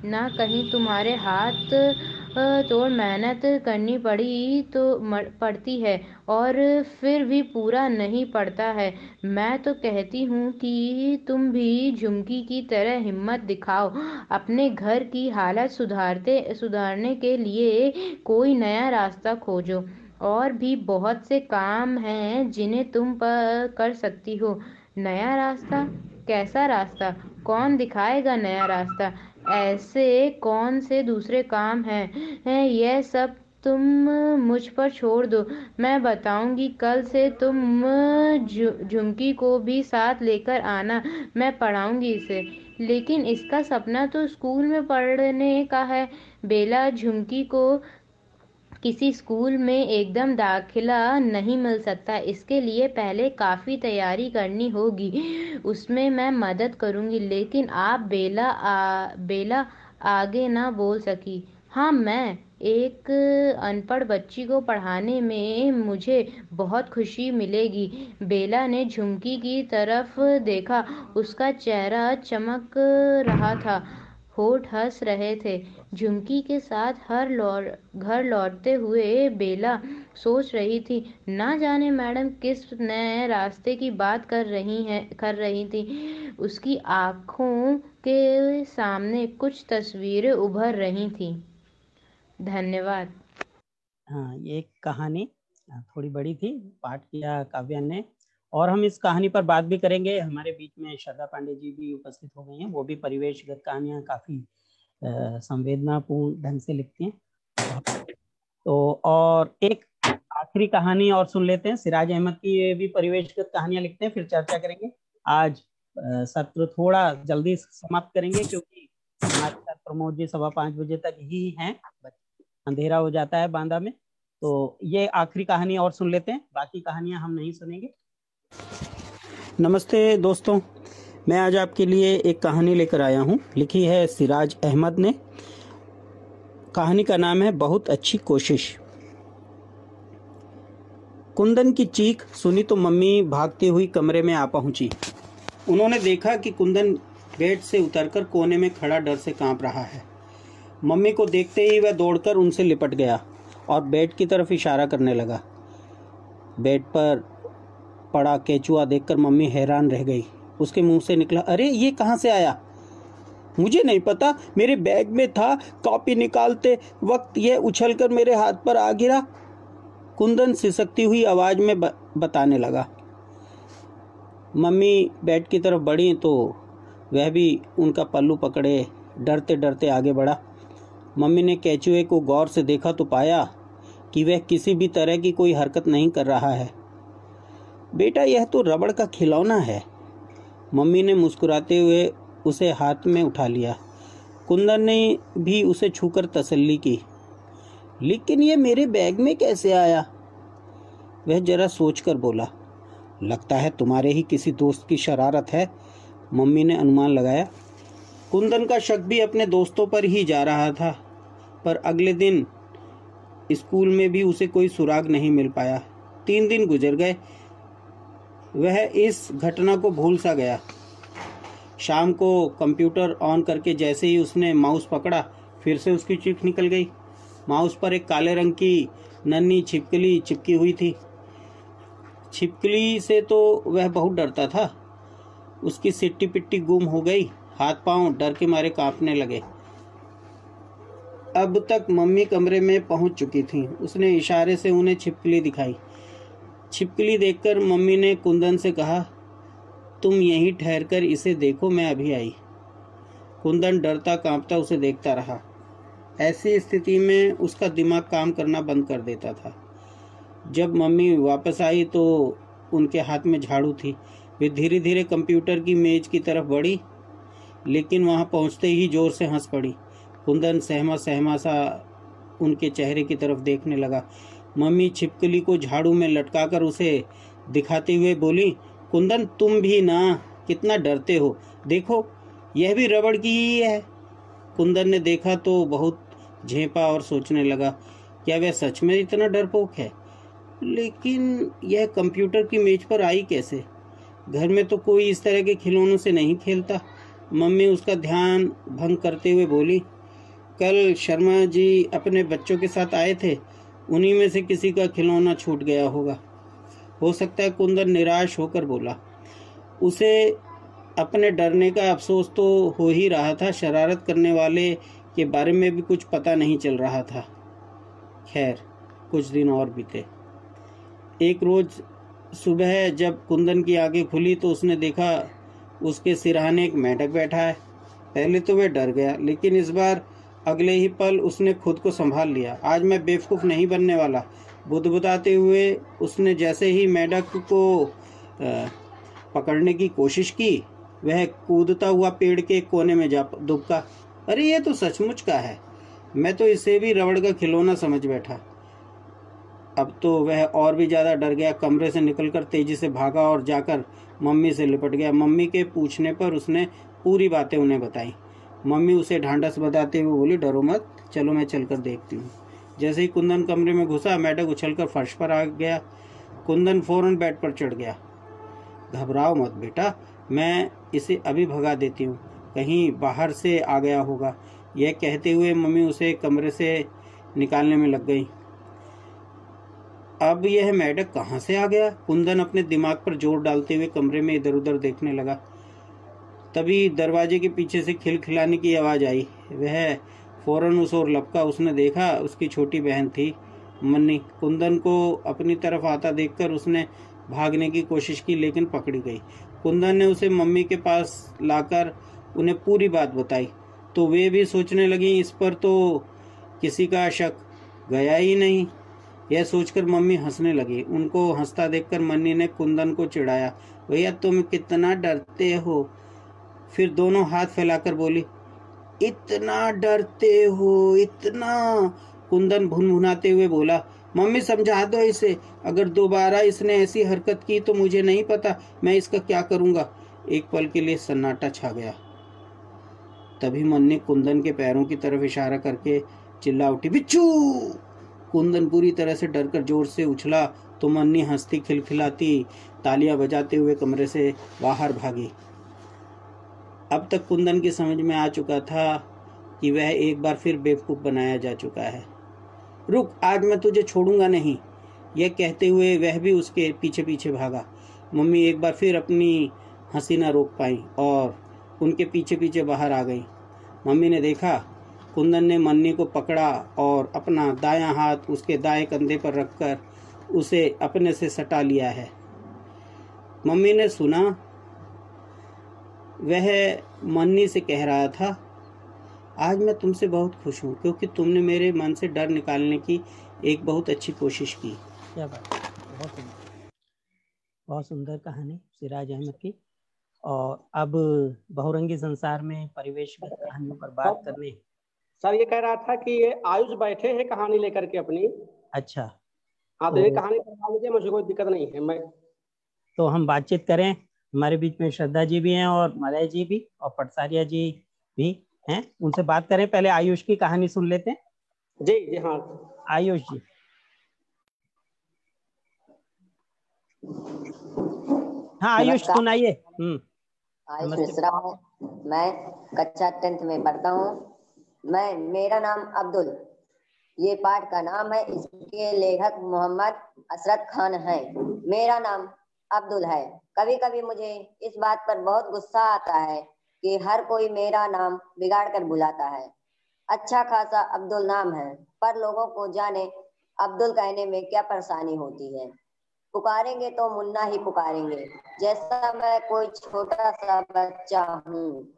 ना कहीं तुम्हारे हाथ तोड़ मेहनत करनी पड़ती है और फिर भी पूरा नहीं पड़ता है। मैं तो कहती हूँ कि तुम भी झुमकी की तरह हिम्मत दिखाओ। अपने घर की हालत सुधारने के लिए कोई नया रास्ता खोजो। और भी बहुत से काम हैं जिन्हें तुम कर सकती हो। नया रास्ता? कैसा रास्ता? कौन दिखाएगा नया रास्ता? ऐसे कौन से दूसरे काम हैं? यह सब तुम मुझ पर छोड़ दो, मैं बताऊंगी। कल से तुम झुमकी को भी साथ लेकर आना, मैं पढ़ाऊंगी इसे। लेकिन इसका सपना तो स्कूल में पढ़ने का है। बेला, झुमकी को किसी स्कूल में एकदम दाखिला नहीं मिल सकता। इसके लिए पहले काफ़ी तैयारी करनी होगी। उसमें मैं मदद करूंगी। लेकिन आप बेला आगे ना बोल सकी। हाँ, मैं एक अनपढ़ बच्ची को पढ़ाने में मुझे बहुत खुशी मिलेगी। बेला ने झुमकी की तरफ देखा। उसका चेहरा चमक रहा था, होठ हंस रहे थे। झुमकी के साथ घर लौटते हुए बेला सोच रही थी, ना जाने मैडम किस नए रास्ते की बात कर रही थी। उसकी आंखों के सामने कुछ तस्वीरें उभर रही थीं। धन्यवाद। हाँ, ये कहानी थोड़ी बड़ी थी, पाठ किया काव्या ने, और हम इस कहानी पर बात भी करेंगे। हमारे बीच में श्रद्धा पांडे जी भी उपस्थित हो गई हैं। वो भी परिवेशगत कहानियाँ काफ़ी संवेदनापूर्ण ढंग से लिखती हैं। तो और एक आखिरी कहानी और सुन लेते हैं। सिराज अहमद की ये भी परिवेशगत कहानियां लिखते हैं, फिर चर्चा करेंगे। आज सत्र थोड़ा जल्दी समाप्त करेंगे क्योंकि हमारे साथ प्रमोद जी 5:15 बजे तक ही हैं, अंधेरा हो जाता है बांदा में। तो ये आखिरी कहानी और सुन लेते हैं, बाकी कहानियां हम नहीं सुनेंगे। नमस्ते दोस्तों, मैं आज आपके लिए एक कहानी लेकर आया हूँ। लिखी है सिराज अहमद ने। कहानी का नाम है बहुत अच्छी कोशिश। कुंदन की चीख सुनी तो मम्मी भागती हुई कमरे में आ पहुंची। उन्होंने देखा कि कुंदन बेड से उतरकर कोने में खड़ा डर से कांप रहा है। मम्मी को देखते ही वह दौड़कर उनसे लिपट गया और बेड की तरफ इशारा करने लगा। बेड पर पड़ा केचुआ देखकर मम्मी हैरान रह गई। उसके मुंह से निकला, अरे ये कहाँ से आया? मुझे नहीं पता, मेरे बैग में था। कॉपी निकालते वक्त यह उछलकर मेरे हाथ पर आ गिरा। कुंदन सिसकती हुई आवाज में बताने लगा। मम्मी बेड की तरफ बढ़ी तो वह भी उनका पल्लू पकड़े डरते डरते आगे बढ़ा। मम्मी ने केचुए को गौर से देखा तो पाया कि वह किसी भी तरह की कोई हरकत नहीं कर रहा है। बेटा, यह तो रबड़ का खिलौना है। मम्मी ने मुस्कुराते हुए उसे हाथ में उठा लिया। कुंदन ने भी उसे छूकर तसल्ली की। लेकिन यह मेरे बैग में कैसे आया? वह जरा सोचकर बोला। लगता है तुम्हारे ही किसी दोस्त की शरारत है, मम्मी ने अनुमान लगाया। कुंदन का शक भी अपने दोस्तों पर ही जा रहा था, पर अगले दिन स्कूल में भी उसे कोई सुराग नहीं मिल पाया। 3 दिन गुजर गए। वह इस घटना को भूल सा गया। शाम को कंप्यूटर ऑन करके जैसे ही उसने माउस पकड़ा, फिर से उसकी चीख निकल गई। माउस पर एक काले रंग की नन्ही छिपकली चिपकी हुई थी। छिपकली से तो वह बहुत डरता था। उसकी सिट्टी पिट्टी गुम हो गई। हाथ पांव डर के मारे कांपने लगे। अब तक मम्मी कमरे में पहुंच चुकी थी। उसने इशारे से उन्हें छिपकली दिखाई। छिपकली देखकर मम्मी ने कुंदन से कहा, तुम यहीं ठहरकर इसे देखो, मैं अभी आई। कुंदन डरता कांपता उसे देखता रहा। ऐसी स्थिति में उसका दिमाग काम करना बंद कर देता था। जब मम्मी वापस आई तो उनके हाथ में झाड़ू थी। वे धीरे धीरे कंप्यूटर की मेज की तरफ बढ़ी, लेकिन वहां पहुंचते ही जोर से हंस पड़ी। कुंदन सहमा सहमा सा उनके चेहरे की तरफ देखने लगा। मम्मी छिपकली को झाड़ू में लटकाकर उसे दिखाते हुए बोली, कुंदन तुम भी ना कितना डरते हो, देखो यह भी रबड़ की ही है। कुंदन ने देखा तो बहुत झेंपा और सोचने लगा, क्या वह सच में इतना डरपोक है? लेकिन यह कंप्यूटर की मेज पर आई कैसे? घर में तो कोई इस तरह के खिलौनों से नहीं खेलता। मम्मी उसका ध्यान भंग करते हुए बोली, कल शर्मा जी अपने बच्चों के साथ आए थे, उन्हीं में से किसी का खिलौना छूट गया होगा। हो सकता है, कुंदन निराश होकर बोला। उसे अपने डरने का अफसोस तो हो ही रहा था, शरारत करने वाले के बारे में भी कुछ पता नहीं चल रहा था। खैर, कुछ दिन और बीते। एक रोज सुबह जब कुंदन की आंखें खुली तो उसने देखा उसके सिरहाने एक मेंढक बैठा है। पहले तो वह डर गया, लेकिन इस बार अगले ही पल उसने खुद को संभाल लिया। आज मैं बेवकूफ़ नहीं बनने वाला, बुदबुदाते हुए उसने जैसे ही मेंढक को पकड़ने की कोशिश की, वह कूदता हुआ पेड़ के कोने में जा दुबका। अरे ये तो सचमुच का है, मैं तो इसे भी रबड़ का खिलौना समझ बैठा। अब तो वह और भी ज़्यादा डर गया। कमरे से निकलकर तेजी से भागा और जाकर मम्मी से लिपट गया। मम्मी के पूछने पर उसने पूरी बातें उन्हें बताई। मम्मी उसे ढांढस बधाते हुए बोली, डरो मत, चलो मैं चलकर देखती हूँ। जैसे ही कुंदन कमरे में घुसा, मेंढक उछलकर फर्श पर आ गया। कुंदन फौरन बेड पर चढ़ गया। घबराओ मत बेटा, मैं इसे अभी भगा देती हूँ, कहीं बाहर से आ गया होगा। यह कहते हुए मम्मी उसे कमरे से निकालने में लग गई। अब यह मेंढक कहाँ से आ गया? कुंदन अपने दिमाग पर जोर डालते हुए कमरे में इधर उधर देखने लगा। तभी दरवाजे के पीछे से खिलखिलाने की आवाज़ आई। वह फौरन उस ओर लपका। उसने देखा उसकी छोटी बहन थी, मन्नी। कुंदन को अपनी तरफ आता देखकर उसने भागने की कोशिश की, लेकिन पकड़ी गई। कुंदन ने उसे मम्मी के पास लाकर उन्हें पूरी बात बताई, तो वे भी सोचने लगी इस पर तो किसी का शक गया ही नहीं। यह सोचकर मम्मी हंसने लगी। उनको हंसता देखकर मन्नी ने कुंदन को चिढ़ाया, भैया तुम कितना डरते हो। फिर दोनों हाथ फैलाकर बोली, इतना डरते हो, इतना? कुंदन भुनभुनाते हुए बोला, मम्मी समझा दो इसे, अगर दोबारा इसने ऐसी हरकत की तो मुझे नहीं पता मैं इसका क्या करूंगा। एक पल के लिए सन्नाटा छा गया। तभी मन्नी कुंदन के पैरों की तरफ इशारा करके चिल्ला उठी, बिच्छू। कुंदन पूरी तरह से डरकर जोर से उछला तो मन्नी हंसती खिलखिलाती तालियां बजाते हुए कमरे से बाहर भागी। अब तक कुंदन की समझ में आ चुका था कि वह एक बार फिर बेवकूफ़ बनाया जा चुका है। रुक, आज मैं तुझे छोड़ूंगा नहीं, यह कहते हुए वह भी उसके पीछे पीछे भागा। मम्मी एक बार फिर अपनी हंसी ना रोक पाई और उनके पीछे पीछे बाहर आ गई। मम्मी ने देखा कुंदन ने मन्नी को पकड़ा और अपना दायां हाथ उसके दाएं कंधे पर रखकर उसे अपने से सटा लिया है। मम्मी ने सुना वह मन्नी से कह रहा था, आज मैं तुमसे बहुत खुश हूँ क्योंकि तुमने मेरे मन से डर निकालने की एक बहुत अच्छी कोशिश की। क्या बात, बहुत सुंदर कहानी सिराज अहमद की। और अब बहुरंगी संसार में परिवेशगत कहानियों पर बात करने। सर ये कह रहा था कि ये आयुष बैठे हैं कहानी लेकर के अपनी। अच्छा, हाँ, तो ये कहानी करवा लीजिए, मुझे कोई दिक्कत नहीं है। मैं तो हम बातचीत करें। हमारे बीच में श्रद्धा जी भी हैं और मलय जी भी और पटसारिया जी भी हैं, उनसे बात करें। पहले आयुष की कहानी सुन लेते हैं। जी जी हाँ, आयुष जी। हाँ आयुष सुनाइए। आयुष मिश्रा हूँ, मैं कक्षा 10th में पढ़ता हूँ। मेरा नाम अब्दुल, ये पाठ का नाम है। इसके लेखक मोहम्मद असरत खान है। मेरा नाम अब्दुल है। कभी कभी मुझे इस बात पर बहुत गुस्सा आता है कि हर कोई मेरा नाम बिगाड़ कर बुलाता है। अच्छा खासा अब्दुल नाम है, पर लोगों को जाने अब्दुल कहने में क्या परेशानी होती है। पुकारेंगे तो मुन्ना ही पुकारेंगे, जैसा मैं कोई छोटा सा बच्चा हूँ।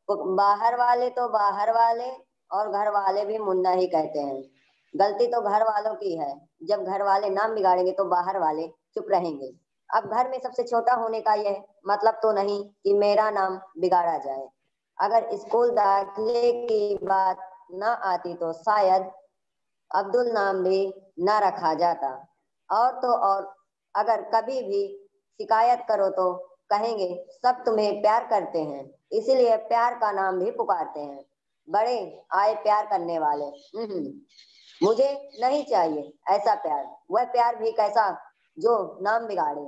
बाहर वाले तो बाहर वाले और घर वाले भी मुन्ना ही कहते हैं। गलती तो घर वालों की है। जब घर वाले नाम बिगाड़ेंगे तो बाहर वाले चुप रहेंगे। अब घर में सबसे छोटा होने का यह मतलब तो नहीं कि मेरा नाम बिगाड़ा जाए। अगर स्कूल दाखिले की बात ना आती तो शायद अब्दुल नाम भी ना रखा जाता। और तो और अगर कभी भी शिकायत करो तो कहेंगे सब तुम्हें प्यार करते हैं, इसीलिए प्यार का नाम भी पुकारते हैं। बड़े आए प्यार करने वाले। मुझे नहीं चाहिए ऐसा प्यार। वह प्यार भी कैसा जो नाम बिगाड़े।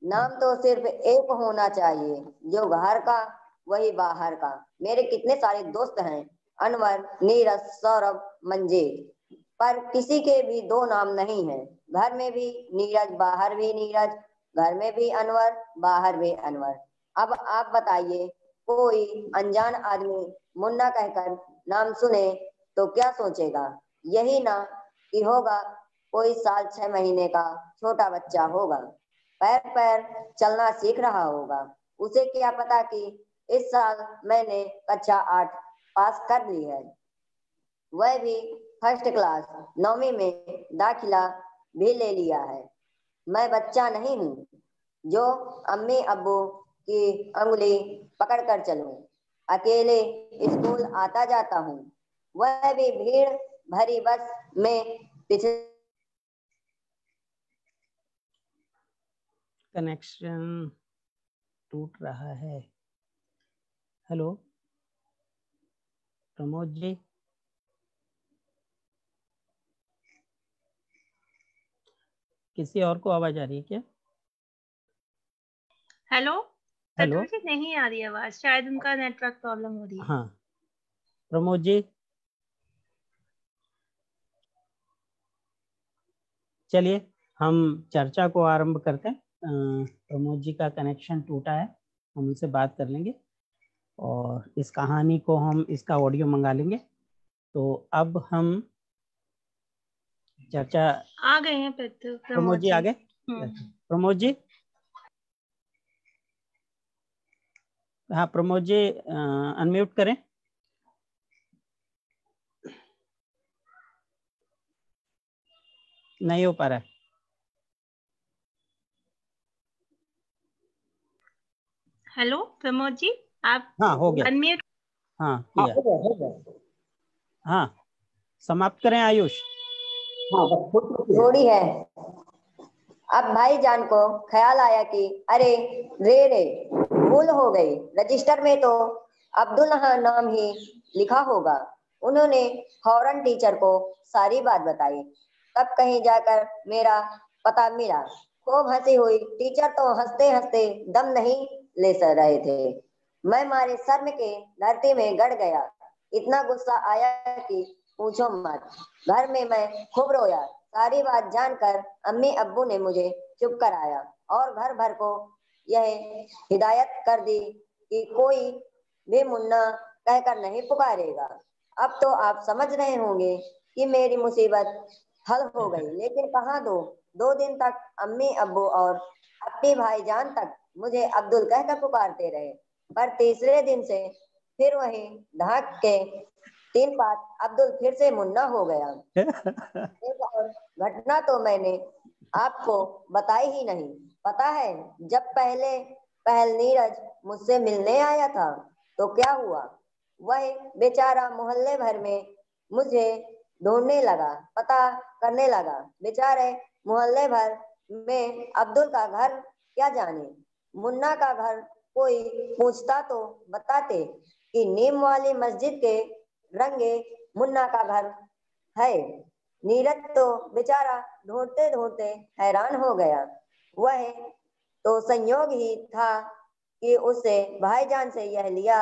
नाम तो सिर्फ एक होना चाहिए, जो घर का वही बाहर का। मेरे कितने सारे दोस्त हैं, अनवर, नीरज, सौरभ, मंजीत, पर किसी के भी दो नाम नहीं है। घर में भी नीरज, बाहर भी नीरज, घर में भी अनवर, बाहर भी अनवर। अब आप बताइए, कोई अनजान आदमी मुन्ना कहकर नाम सुने तो क्या सोचेगा? यही ना कि होगा कोई 6 महीने का छोटा बच्चा होगा, पैर पैर चलना सीख रहा होगा। उसे क्या पता कि इस साल मैंने कक्षा 8 पास कर ली है, वह भी फर्स्ट क्लास। 9वीं में दाखिला भी ले लिया है। मैं बच्चा नहीं हूँ जो अम्मी अब्बू की अंगुली पकड़कर चलूं। अकेले स्कूल आता जाता हूँ, वह भी भीड़ भरी बस में। पिछले कनेक्शन टूट रहा है। हेलो प्रमोद जी, किसी और को आवाज आ रही है क्या? हेलो हेलो जी, नहीं आ रही आवाज, शायद उनका नेटवर्क प्रॉब्लम हो रही है। हाँ प्रमोद जी, चलिए हम चर्चा को आरंभ करते हैं। प्रमोद जी का कनेक्शन टूटा है, हम उनसे बात कर लेंगे और इस कहानी को हम इसका ऑडियो मंगा लेंगे। तो अब हम चर्चा आ गए हैं। प्रमोद जी आ गए। प्रमोद जी, हाँ प्रमोद जी अनम्यूट करें। नहीं हो पा रहा है। हेलो प्रमोद जी, आप हाँ हो गया। अनम्यूट। हाँ किया। हाँ समाप्त करें आयुष। हाँ थोड़ी है। अब भाईजान को ख्याल आया कि अरे रे भूल हो गई, रजिस्टर में तो अब्दुल नाम ही लिखा होगा। उन्होंने फौरन टीचर को सारी बात बताई। तब कहीं जाकर मेरा पता मिला। खूब हंसी हुई। टीचर तो हंसते हंसते दम नहीं ले रहे थे। मैं मारे शर्म के धरती में गड़ गया। इतना गुस्सा आया कि पूछो मत। घर में मैं खूब रोया। सारी बात जानकर अम्मी अब्बू ने मुझे चुप कराया। और घर भर को यह हिदायत कर दी कि कोई भी मुन्ना कहकर नहीं पुकारेगा। अब तो आप समझ रहे होंगे कि मेरी मुसीबत हल हो गई, लेकिन कहाँ दो दिन तक अम्मी अब्बू और अपने भाईजान तक मुझे अब्दुल कहकर पुकारते रहे, पर तीसरे दिन से फिर वही ढाक के 3 बात अब्दुल फिर से मुन्ना हो गया। एक और घटना तो मैंने आपको बताई ही नहीं। पता है, जब पहल नीरज मुझसे मिलने आया था तो क्या हुआ? वह बेचारा मोहल्ले भर में मुझे ढूंढने लगा, पता करने लगा। बेचारे मोहल्ले भर में अब्दुल का घर क्या जाने, मुन्ना का घर कोई पूछता तो बताते कि नीम वाली मस्जिद के रंगे मुन्ना का घर है। नीरज तो बेचारा ढूंढते ढूंढते हैरान हो गया। वह तो संयोग ही था कि उसे भाईजान से यह लिया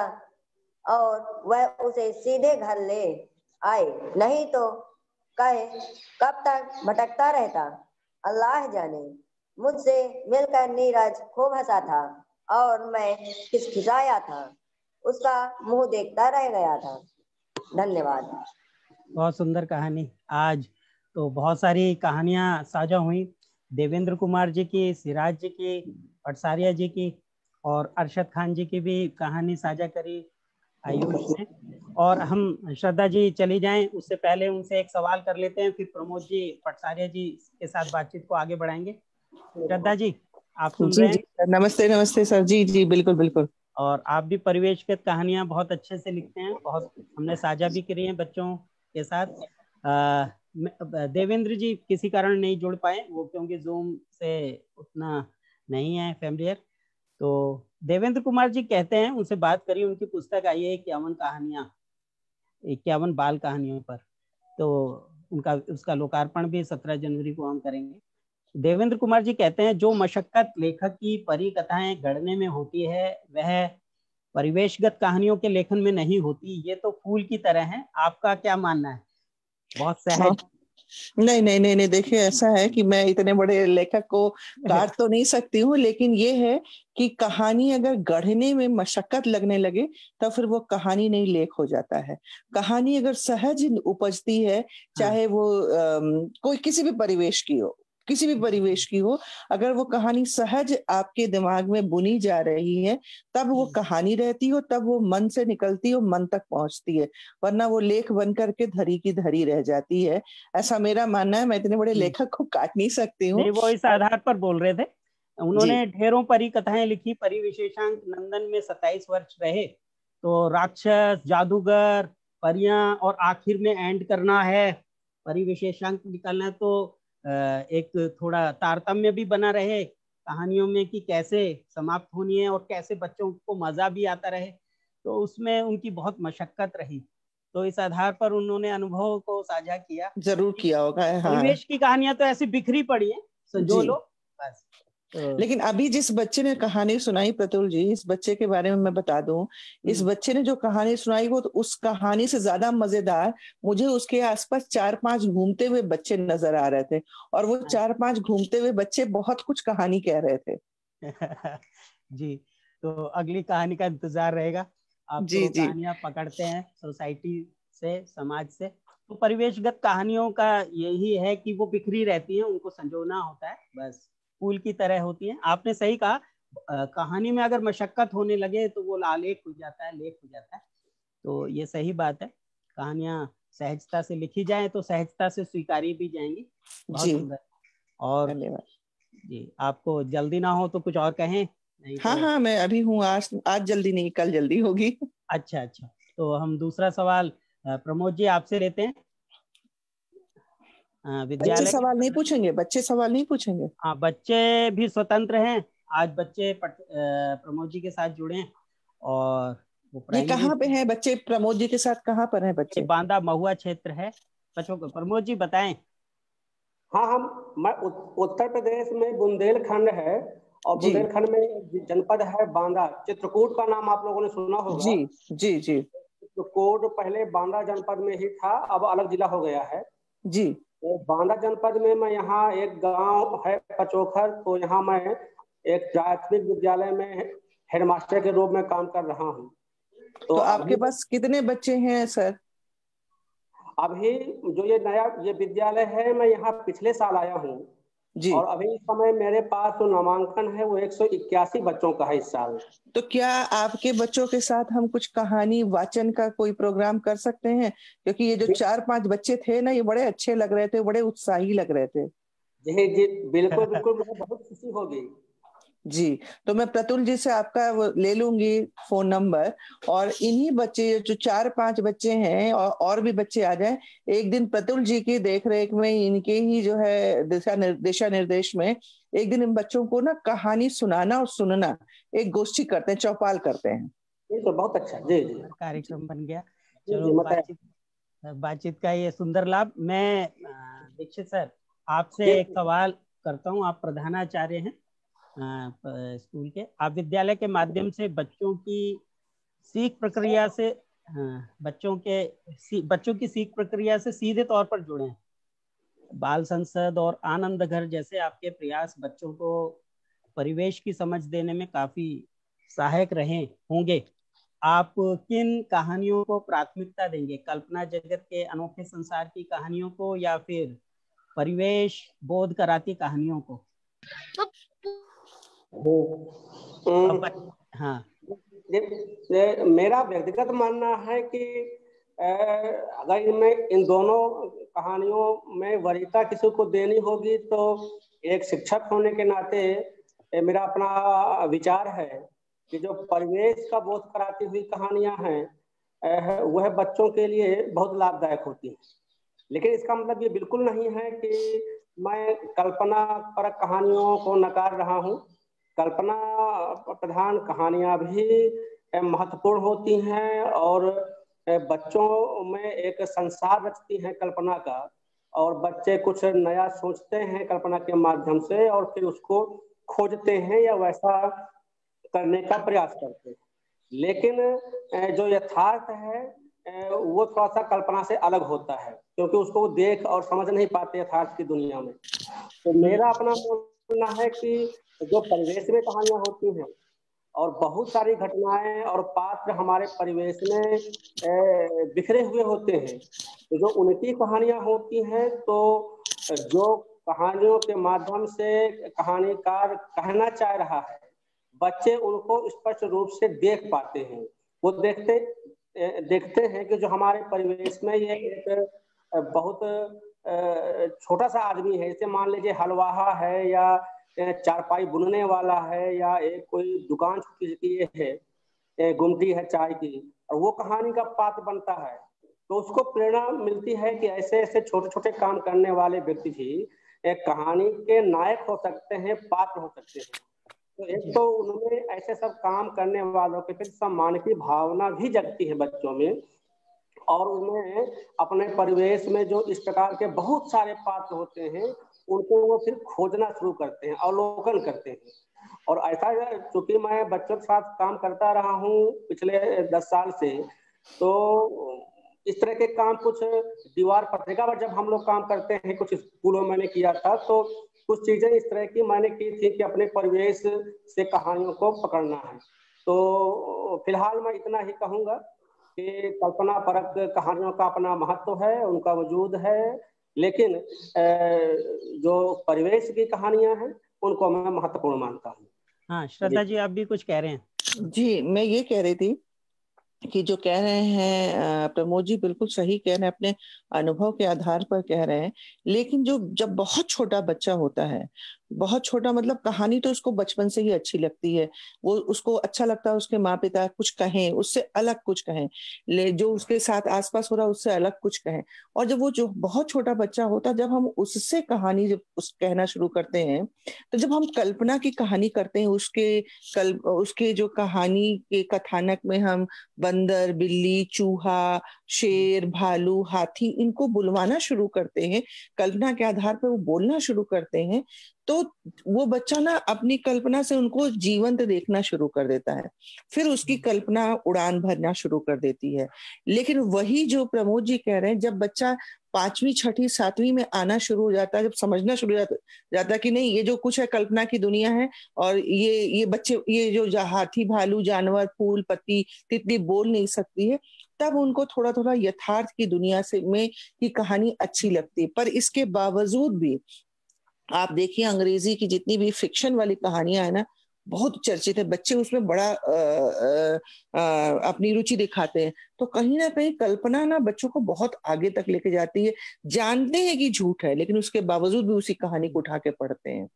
और वह उसे सीधे घर ले आए, नहीं तो कहे कब तक भटकता रहता, अल्लाह जाने। मुझसे मिलकर नीरज खूब हंसा था और मैं खिसखिसाया था, उसका मुंह देखता रह गया था। धन्यवाद। बहुत सुंदर कहानी। आज तो बहुत सारी कहानियां साझा हुई, देवेंद्र कुमार जी की, सिराज जी की, पटसारिया जी की, और अरशद खान जी की भी कहानी साझा करी आयुष ने। और हम श्रद्धा जी चली जाएं उससे पहले उनसे एक सवाल कर लेते हैं, फिर प्रमोद जी पटसारिया जी के साथ बातचीत को आगे बढ़ाएंगे। श्रद्धा जी, आप सुन रहे हैं? जी, नमस्ते नमस्ते सर जी। जी बिल्कुल बिल्कुल। और आप भी परिवेशगत कहानियां बहुत अच्छे से लिखते हैं, बहुत हमने साझा भी करी हैं बच्चों के साथ। देवेंद्र जी किसी कारण नहीं जुड़ पाए, वो क्योंकि जूम से उतना नहीं है फैमिलियर। तो देवेंद्र कुमार जी कहते हैं, उनसे बात करिए, उनकी पुस्तक आई है 51 कहानियां, 51 बाल कहानियों पर। तो उसका लोकार्पण भी 17 जनवरी को हम करेंगे। देवेंद्र कुमार जी कहते हैं, जो मशक्कत लेखक की परी कथाएं गढ़ने में होती है वह परिवेशगत कहानियों के लेखन में नहीं होती। ये तो फूल की तरह है, आपका क्या मानना है? बहुत सहज। नहीं नहीं नहीं नहीं, देखिए ऐसा है कि मैं इतने बड़े लेखक को काट तो नहीं सकती हूँ, लेकिन ये है कि कहानी अगर गढ़ने में मशक्कत लगने लगे तब फिर वो कहानी नहीं लेख हो जाता है। कहानी अगर सहज उपजती है, चाहे वो कोई किसी भी परिवेश की हो, किसी भी परिवेश की हो, अगर वो कहानी सहज आपके दिमाग में बुनी जा रही है तब वो कहानी रहती हो, तब वो मन से निकलती हो, मन तक पहुंचती है, वरना वो लेख बन करके धरी की धरी रह जाती है। ऐसा मेरा मानना है। मैं इतने बड़े लेखक को काट नहीं सकती हूँ। वो इस आधार पर बोल रहे थे। उन्होंने ढेरों परी कथाएं लिखी। परिविशेषांक नंदन में 27 वर्ष रहे, तो राक्षस, जादूगर, परियां, और आखिर में एंड करना है, परिविशेषांक निकालना है। तो एक थोड़ा तारतम्य भी बना रहे कहानियों में कि कैसे समाप्त होनी है और कैसे बच्चों को मजा भी आता रहे। तो उसमें उनकी बहुत मशक्कत रही। तो इस आधार पर उन्होंने अनुभव को साझा किया, जरूर किया होगा। परिवेश की कहानियां तो ऐसी बिखरी पड़ी है, संजो लो बस। लेकिन अभी जिस बच्चे ने कहानी सुनाई प्रतुल जी, इस बच्चे के बारे में मैं बता दूं, इस बच्चे ने जो कहानी सुनाई वो तो उस कहानी से ज्यादा मजेदार मुझे उसके आसपास 4-5 घूमते हुए बच्चे नजर आ रहे थे, और वो 4-5 घूमते हुए बच्चे बहुत कुछ कहानी कह रहे थे। जी, तो अगली कहानी का इंतजार रहेगा। आप जी, तो कहानियां पकड़ते हैं सोसाइटी से, समाज से। तो परिवेशगत कहानियों का यही है कि वो बिखरी रहती हैं, उनको संजोना होता है, बस फूल की तरह होती हैं। आपने सही कहा, कहानी में अगर मशक्कत होने लगे तो वो आलेख हो जाता है, लेख हो जाता है। तो ये सही बात है। कहानियां सहजता से लिखी जाए तो सहजता से स्वीकारी भी जाएंगी। बहुत सुंदर। और धन्यवाद जी। आपको जल्दी ना हो तो कुछ और कहें? नहीं हाँ तो... हाँ, मैं अभी हूँ। आज जल्दी नहीं, कल जल्दी होगी। अच्छा अच्छा, तो हम दूसरा सवाल प्रमोद जी आपसे लेते हैं। बच्चे सवाल नहीं पूछेंगे? बच्चे सवाल नहीं पूछेंगे? हाँ, बच्चे भी स्वतंत्र हैं। आज बच्चे प्रमोद जी के साथ जुड़े हैं। और वो ये कहाँ पे है बच्चे? प्रमोद जी के साथ कहाँ पर है बच्चे? बांदा महुआ क्षेत्र है बच्चों को। प्रमोद जी बताएं। हाँ, मैं उत्तर प्रदेश में बुंदेलखंड है, और बुंदेलखंड में जनपद है बांदा। चित्रकूट का नाम आप लोगों ने सुना होगा। जी जी जी। चित्रकूट पहले बांदा जनपद में ही था, अब अलग जिला हो गया है जी। तो बांदा जनपद में मैं यहाँ एक गांव है पचोखर, तो यहाँ मैं एक प्राथमिक विद्यालय में हेडमास्टर के रूप में काम कर रहा हूँ। तो आपके पास कितने बच्चे हैं सर? अभी जो ये नया ये विद्यालय है, मैं यहाँ पिछले साल आया हूँ जी। और अभी इस समय मेरे पास जो नामांकन है वो 181 बच्चों का है इस साल। तो क्या आपके बच्चों के साथ हम कुछ कहानी वाचन का कोई प्रोग्राम कर सकते हैं? क्योंकि ये जो 4-5 बच्चे थे ना, ये बड़े अच्छे लग रहे थे, बड़े उत्साही लग रहे थे। जी जी बिल्कुल बिल्कुल, मुझे बहुत खुशी होगी। जी, तो मैं प्रतुल जी से आपका वो ले लूंगी फोन नंबर, और इन्हीं बच्चे जो 4-5 बच्चे हैं और भी बच्चे आ जाएं, एक दिन प्रतुल जी की देखरेख में, इनके ही जो है दिशा निर्देश में एक दिन इन बच्चों को ना कहानी सुनाना और सुनना एक गोष्ठी करते हैं, चौपाल करते हैं। ये तो बहुत अच्छा। जी जी, कार्यक्रम बन गया। जी, चलो जी, बातचीत का ये सुंदर लाभ। मैं दीक्षित सर आपसे एक सवाल करता हूँ। आप प्रधानाचार्य हैं स्कूल के। आप विद्यालय के माध्यम से बच्चों की सीख प्रक्रिया से बच्चों की सीख प्रक्रिया से सीधे तौर पर जुड़े हैं। बाल संसद और आनंद घर जैसे आपके प्रयास बच्चों को परिवेश की समझ देने में काफी सहायक रहे होंगे। आप किन कहानियों को प्राथमिकता देंगे? कल्पना जगत के अनोखे संसार की कहानियों को या फिर परिवेश बोध कराती कहानियों को? हाँ, मेरा व्यक्तिगत मानना है कि अगर इनमें इन दोनों कहानियों में वरीयता किसी को देनी होगी तो एक शिक्षक होने के नाते मेरा अपना विचार है कि जो परिवेश का बोध कराती हुई कहानियां हैं वह बच्चों के लिए बहुत लाभदायक होती हैं। लेकिन इसका मतलब ये बिल्कुल नहीं है कि मैं कल्पना परक कहानियों को नकार रहा हूँ। कल्पना प्रधान कहानियां भी महत्वपूर्ण होती हैं और बच्चों में एक संसार रचती हैं कल्पना का, और बच्चे कुछ नया सोचते हैं कल्पना के माध्यम से और फिर उसको खोजते हैं या वैसा करने का प्रयास करते हैं। लेकिन जो यथार्थ है वो थोड़ा सा कल्पना से अलग होता है, क्योंकि उसको वो देख और समझ नहीं पाते यथार्थ की दुनिया में। तो मेरा अपना मानना है कि जो परिवेश में कहानियां होती हैं और बहुत सारी घटनाएं और पात्र हमारे परिवेश में बिखरे हुए होते हैं, तो जो उनकी कहानियां होती हैं तो जो कहानियों के माध्यम से कहानीकार कहना चाह रहा है बच्चे उनको स्पष्ट रूप से देख पाते हैं। वो देखते हैं कि जो हमारे परिवेश में ये एक बहुत छोटा सा आदमी है, जैसे मान लीजिए हलवाहा है या चारपाई बुनने वाला है या एक कोई दुकान छोटी सी है, गुमटी है चाय की, और वो कहानी का पात्र बनता है तो उसको प्रेरणा मिलती है कि ऐसे ऐसे छोटे छोटे काम करने वाले व्यक्ति भी एक कहानी के नायक हो सकते हैं, पात्र हो सकते हैं। तो एक तो उनमें ऐसे सब काम करने वालों के प्रति सम्मान की भावना भी जगती है बच्चों में, और उनमें अपने परिवेश में जो इस प्रकार के बहुत सारे पात्र होते हैं उनको वो फिर खोजना शुरू करते हैं, अवलोकन करते हैं। और ऐसा चूंकि मैं बच्चों के साथ काम करता रहा हूँ पिछले 10 साल से, तो इस तरह के काम कुछ दीवार पत्रिका पर जब हम लोग काम करते हैं, कुछ स्कूलों में मैंने किया था, तो कुछ चीजें इस तरह की मैंने की थी कि अपने परिवेश से कहानियों को पकड़ना है। तो फिलहाल मैं इतना ही कहूंगा कि कल्पना परक कहानियों का अपना महत्व है, उनका वजूद है, लेकिन जो परिवेश की कहानियां हैं उनको मैं महत्वपूर्ण मानता हूँ। हाँ, श्रद्धा जी आप भी कुछ कह रहे हैं? जी, मैं ये कह रही थी कि जो कह रहे हैं प्रमोद जी बिल्कुल सही कह रहे हैं, अपने अनुभव के आधार पर कह रहे हैं। लेकिन जब बहुत छोटा बच्चा होता है, बहुत छोटा मतलब कहानी तो उसको बचपन से ही अच्छी लगती है, वो उसको अच्छा लगता है उसके माँ पिता कुछ कहें, उससे अलग कुछ कहें, जो उसके साथ आसपास हो रहा है उससे अलग कुछ कहें। और जब वो जो बहुत छोटा बच्चा होता है, जब हम उससे कहानी जब कहना शुरू करते हैं, तो जब हम कल्पना की कहानी करते हैं, उसके जो कहानी के कथानक में हम बंदर, बिल्ली, चूहा, शेर, भालू, हाथी इनको बुलवाना शुरू करते हैं, कल्पना के आधार पर वो बोलना शुरू करते हैं, तो वो बच्चा ना अपनी कल्पना से उनको जीवंत देखना शुरू कर देता है, फिर उसकी कल्पना उड़ान भरना शुरू कर देती है। लेकिन वही जो प्रमोद जी कह रहे हैं, जब बच्चा 5वीं 6ठी 7वीं में आना शुरू हो जाता है, जब समझना शुरू हो जाता है कि नहीं ये जो कुछ है कल्पना की दुनिया है, और ये बच्चे ये जो हाथी भालू जानवर फूल पत्ती तितली बोल नहीं सकती है, तब उनको थोड़ा थोड़ा यथार्थ की दुनिया से में की कहानी अच्छी लगती है। पर इसके बावजूद भी आप देखिए अंग्रेजी की जितनी भी फिक्शन वाली कहानियां है ना, बहुत चर्चित है, बच्चे उसमें बड़ा अपनी रुचि दिखाते हैं। तो कहीं ना कहीं कल्पना ना बच्चों को बहुत आगे तक लेके जाती है। जानते हैं कि झूठ है, लेकिन उसके बावजूद भी उसी कहानी को उठा के पढ़ते हैं।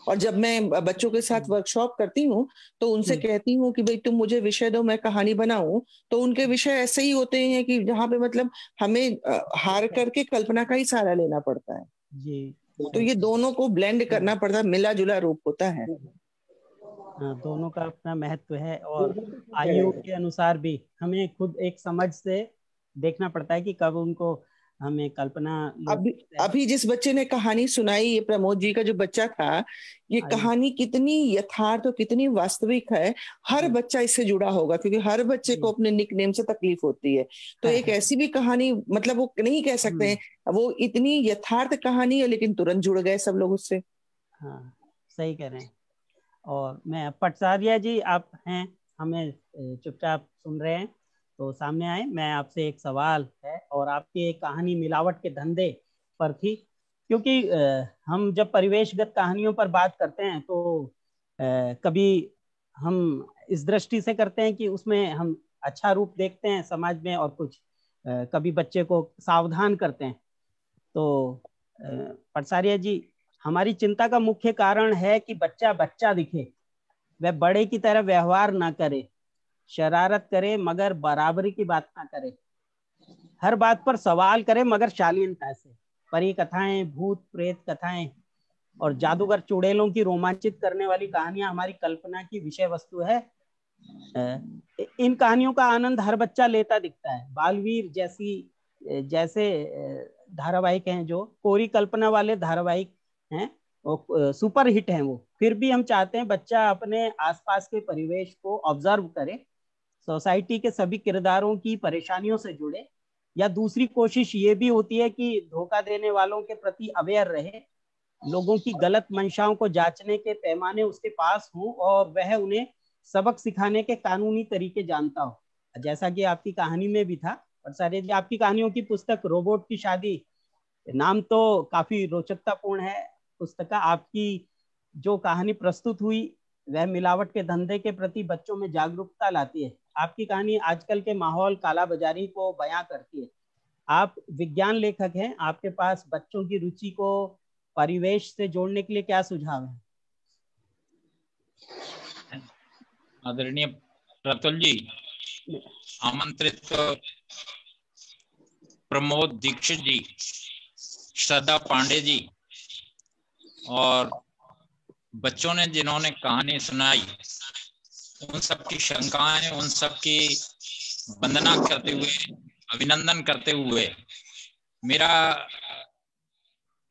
और जब मैं बच्चों के साथ वर्कशॉप करती हूँ तो उनसे कहती हूँ कि भाई तुम मुझे विषय दो, मैं कहानी बनाऊं, तो उनके विषय ऐसे ही होते हैं कि जहाँ पे मतलब हमें हार करके कल्पना का ही सहारा लेना पड़ता है जी। तो ये दोनों को ब्लेंड करना पड़ता है, मिला जुला रूप होता है। दोनों का अपना महत्व है, और आयु के अनुसार भी हमें खुद एक समझ से देखना पड़ता है कि कब उनको हमें कल्पना। अभी जिस बच्चे ने कहानी सुनाई, ये प्रमोद जी का जो बच्चा था, ये कहानी कितनी यथार्थ और कितनी वास्तविक है। हर बच्चा इससे जुड़ा होगा, क्योंकि हर बच्चे को अपने निकनेम से तकलीफ होती है। तो एक ऐसी भी कहानी, मतलब वो नहीं कह सकते हैं वो इतनी यथार्थ कहानी है, लेकिन तुरंत जुड़ गए सब लोग उससे। हाँ, सही कह रहे हैं। और मैं पटसारिया जी, आप हैं, हमें चुपचाप सुन रहे हैं, तो सामने आए। मैं आपसे एक सवाल है, और आपकी एक कहानी मिलावट के धंधे पर थी, क्योंकि हम जब परिवेशगत कहानियों पर बात करते हैं तो कभी हम इस दृष्टि से करते हैं कि उसमें हम अच्छा रूप देखते हैं समाज में, और कुछ कभी बच्चे को सावधान करते हैं। तो पटसारिया जी, हमारी चिंता का मुख्य कारण है कि बच्चा बच्चा दिखे, वह बड़े की तरह व्यवहार ना करे, शरारत करे मगर बराबरी की बात ना करे, हर बात पर सवाल करे मगर शालीनता से। परी कथाएं, भूत प्रेत कथाएं और जादूगर चुड़ैलों की रोमांचित करने वाली कहानियां हमारी कल्पना की विषय वस्तु है। इन कहानियों का आनंद हर बच्चा लेता दिखता है। बालवीर जैसे धारावाहिक हैं, जो कोरी कल्पना वाले धारावाहिक हैं, वो सुपर हिट हैं वो। फिर भी हम चाहते हैं बच्चा अपने आसपास के परिवेश को ऑब्जर्व करे, सोसाइटी के सभी किरदारों की परेशानियों से जुड़े, या दूसरी कोशिश ये भी होती है कि धोखा देने वालों के प्रति अवेयर रहे, लोगों की गलत मंशाओं को जांचने के पैमाने उसके पास हो, और वह उन्हें सबक सिखाने के कानूनी तरीके जानता हो। जैसा कि आपकी कहानी में भी था। और सारे जी, आपकी कहानियों की पुस्तक रोबोट की शादी, नाम तो काफी रोचकतापूर्ण है पुस्तक का। आपकी जो कहानी प्रस्तुत हुई वह मिलावट के धंधे के प्रति बच्चों में जागरूकता लाती है। आपकी कहानी आजकल के माहौल, कालाबाजारी को बयां करती है। आप विज्ञान लेखक हैं, आपके पास बच्चों की रुचि को परिवेश से जोड़ने के लिए क्या सुझाव है? आदरणीय प्रतुल जी, आमंत्रित प्रमोद दीक्षित जी, श्रद्धा पांडे जी, और बच्चों ने जिन्होंने कहानी सुनाई, उन सबकी शंकाएं, उन सबकी वंदना करते हुए, अभिनंदन करते हुए, मेरा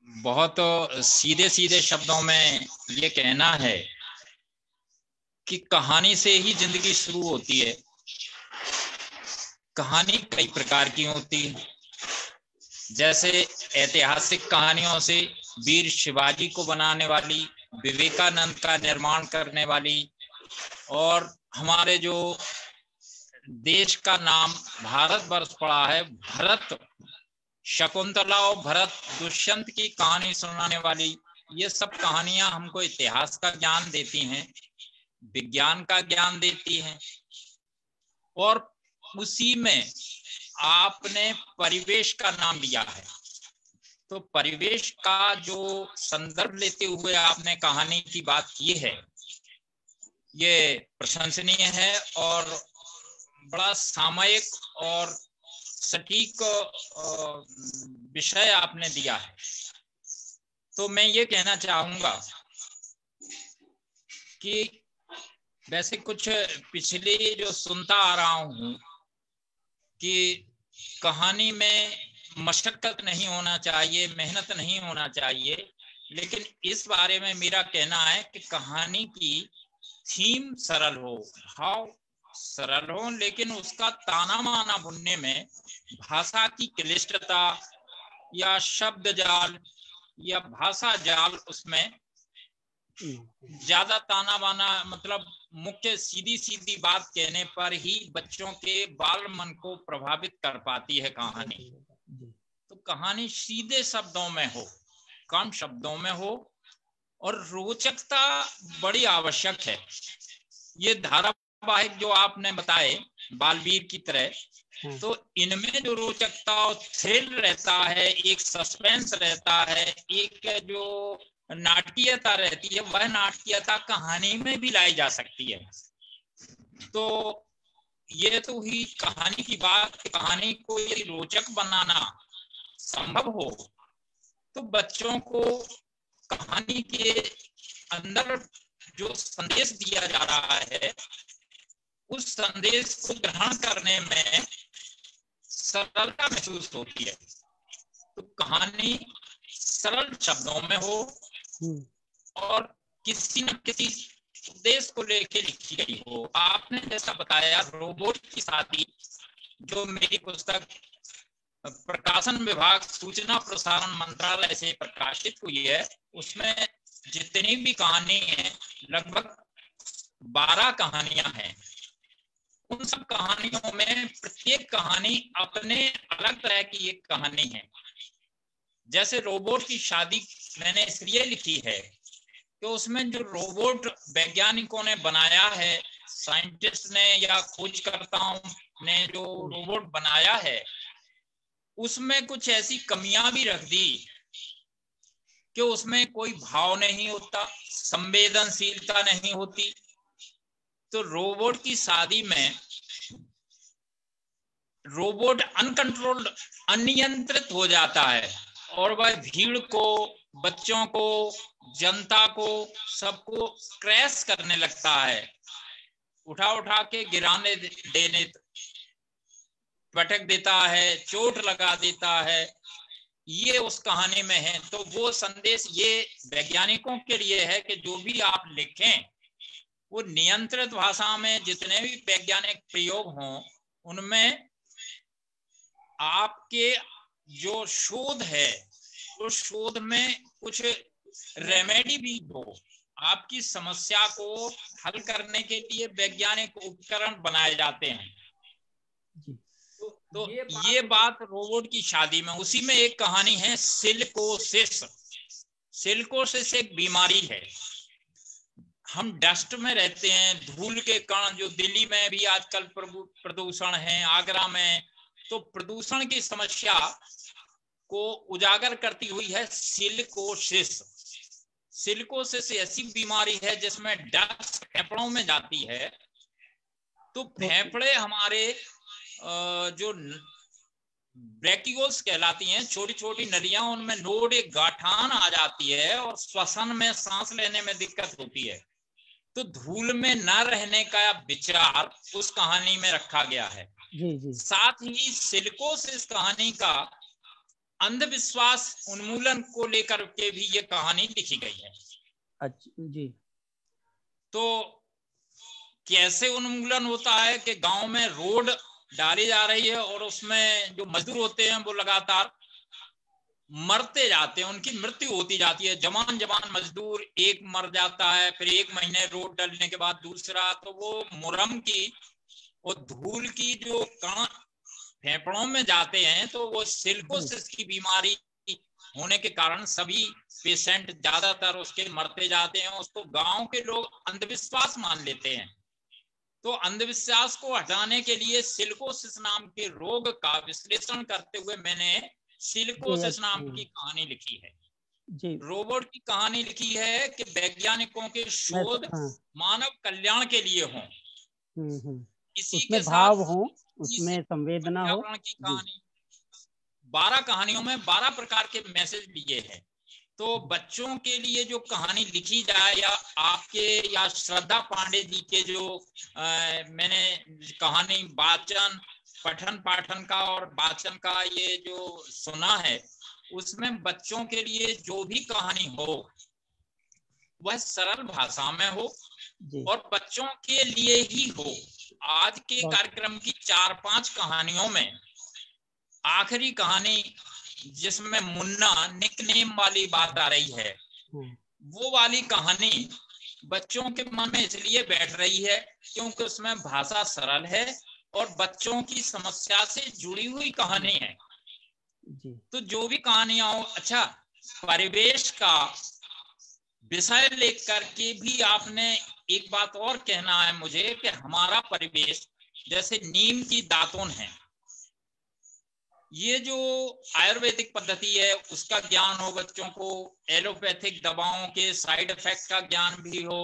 बहुत सीधे सीधे शब्दों में ये कहना है कि कहानी से ही जिंदगी शुरू होती है। कहानी कई प्रकार की होती है, जैसे ऐतिहासिक कहानियों से वीर शिवाजी को बनाने वाली, विवेकानंद का निर्माण करने वाली, और हमारे जो देश का नाम भारतवर्ष पड़ा है, भरत, शकुंतला और भरत, दुष्यंत की कहानी सुनाने वाली, ये सब कहानियां हमको इतिहास का ज्ञान देती हैं, विज्ञान का ज्ञान देती हैं। और उसी में आपने परिवेश का नाम लिया है, तो परिवेश का जो संदर्भ लेते हुए आपने कहानी की बात की है, ये प्रशंसनीय है और बड़ा सामयिक और सटीक विषय आपने दिया है। तो मैं ये कहना चाहूंगा कि वैसे कुछ पिछले जो सुनता आ रहा हूं कि कहानी में मशक्कत नहीं होना चाहिए, मेहनत नहीं होना चाहिए, लेकिन इस बारे में मेरा कहना है कि कहानी की थीम सरल हो, भाव सरल हो, लेकिन उसका ताना माना बुनने में भाषा की क्लिष्टता या शब्द जाल या भाषा जाल उसमें ज्यादा ताना बाना, मतलब मुख्य सीधी सीधी बात कहने पर ही बच्चों के बाल मन को प्रभावित कर पाती है कहानी। तो कहानी सीधे शब्दों में हो, कम शब्दों में हो, और रोचकता बड़ी आवश्यक है। ये धारावाहिक जो आपने बताए बालवीर की तरह, तो इनमें जो रोचकता और थ्रिल रहता है, एक सस्पेंस रहता है, एक जो नाटकीयता रहती है, वह नाटकीयता कहानी में भी लाई जा सकती है। तो ये तो हुई कहानी की बात। कहानी को यदि रोचक बनाना संभव हो तो बच्चों को कहानी के अंदर जो संदेश दिया जा रहा है उस संदेश को ग्रहण करने में सरलता महसूस होती है। तो कहानी सरल शब्दों में हो और किसी न किसी उद्देश्य को लेकर लिखी गई हो। आपने जैसा बताया रोबोट की शादी, जो मेरी पुस्तक प्रकाशन विभाग सूचना प्रसारण मंत्रालय से प्रकाशित हुई है, उसमें जितनी भी कहानी है लगभग 12 कहानियां हैं। उन सब कहानियों में प्रत्येक कहानी अपने अलग तरह की एक कहानी है। जैसे रोबोट की शादी मैंने इसलिए लिखी है कि उसमें जो रोबोट वैज्ञानिकों ने बनाया है, साइंटिस्ट ने या खोजकर्ताओं ने जो रोबोट बनाया है, उसमें कुछ ऐसी कमियां भी रख दी कि उसमें कोई भाव नहीं होता, संवेदनशीलता नहीं होती। तो रोबोट की शादी में रोबोट अनकंट्रोल्ड, अनियंत्रित हो जाता है और वह भीड़ को, बच्चों को, जनता को, सबको क्रैश करने लगता है, उठा उठा के गिराने देने, पटक देता है, चोट लगा देता है। ये उस कहानी में है। तो वो संदेश ये वैज्ञानिकों के लिए है कि जो भी आप लिखें वो नियंत्रित भाषा में, जितने भी वैज्ञानिक प्रयोग हों उनमें आपके जो शोध है उस शोध में कुछ रेमेडी भी हो। आपकी समस्या को हल करने के लिए वैज्ञानिक उपकरण बनाए जाते हैं। तो ये बात रोबोट की शादी में। उसी में एक कहानी है सिलिकोसिस। सिलिकोसिस एक बीमारी है। हम डस्ट में रहते हैं, धूल के कण, जो दिल्ली में भी आजकल प्रदूषण है, आगरा में, तो प्रदूषण की समस्या को उजागर करती हुई है सिलिकोसिस। सिलिकोसिस ऐसी बीमारी है जिसमें डस्ट फेफड़ों में जाती है। तो फेफड़े हमारे जो ब्रैकियोल्स कहलाती हैं, छोटी छोटी नलियां, उनमें नोड, एक गाठान आ जाती है और श्वसन में, सांस लेने में दिक्कत होती है। तो धूल में न रहने का विचार उस कहानी में रखा गया है। साथ ही सिलिकोसिस कहानी का अंधविश्वास उन्मूलन को लेकर के भी ये कहानी लिखी गई है। अच्छा जी। तो कैसे उन्मूलन होता है कि गांव में रोड डाली जा रही है और उसमें जो मजदूर होते हैं वो लगातार मरते जाते हैं, उनकी मृत्यु होती जाती है। जवान मजदूर, एक मर जाता है, फिर 1 महीने रोड डालने के बाद दूसरा। तो वो मुरम की और धूल की जो कण फेफड़ों में जाते हैं, तो वो सिलिकोसिस की बीमारी होने के कारण सभी पेशेंट ज्यादातर उसके मरते जाते हैं। उसको गांव के लोग अंधविश्वास मान लेते हैं। तो अंधविश्वास को हटाने के लिए सिलिकोसिस नाम के रोग का विश्लेषण करते हुए मैंने सिलिकोसिस नाम की कहानी लिखी है। रोबोट की कहानी लिखी है कि वैज्ञानिकों के शोध मानव कल्याण के लिए हों, इसी के भाव हो, उसमें संवेदना हो। की कहानी 12 कहानियों में 12 प्रकार के मैसेज लिए हैं। तो बच्चों के लिए जो कहानी लिखी जाए, या आपके या श्रद्धा पांडे जी के जो मैंने कहानी वाचन पठन पाठन का और वाचन का ये जो सुना है, उसमें बच्चों के लिए जो भी कहानी हो वह सरल भाषा में हो और बच्चों के लिए ही हो। आज के कार्यक्रम की 4-5 कहानियों में आखिरी कहानी जिसमें मुन्ना निकनेम वाली बात आ रही है, वो वाली कहानी बच्चों के मन में इसलिए बैठ रही है क्योंकि उसमें भाषा सरल है और बच्चों की समस्या से जुड़ी हुई कहानी है। तो जो भी कहानियां हो, अच्छा परिवेश का विषय लेकर के भी आपने एक बात और कहना है मुझे कि हमारा परिवेश जैसे नीम की दातुन है, ये जो आयुर्वेदिक पद्धति है उसका ज्ञान हो बच्चों को, एलोपैथिक दवाओं के साइड इफेक्ट का ज्ञान भी हो,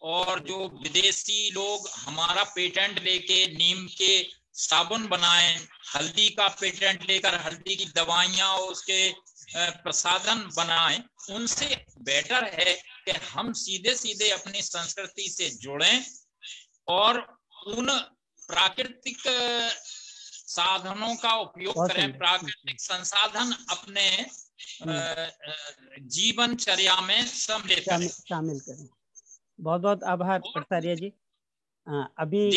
और जो विदेशी लोग हमारा पेटेंट लेके नीम के साबुन बनाएं, हल्दी का पेटेंट लेकर हल्दी की दवाइयां उसके प्रसाधन बनाएं, उनसे बेटर है कि हम सीधे सीधे अपनी संस्कृति से जुड़ें और उन प्राकृतिक साधनों का उपयोग करें, प्राकृतिक संसाधन अपने जीवनचर्या में शामिल करें। बहुत बहुत आभार पटसारिया जी। अभी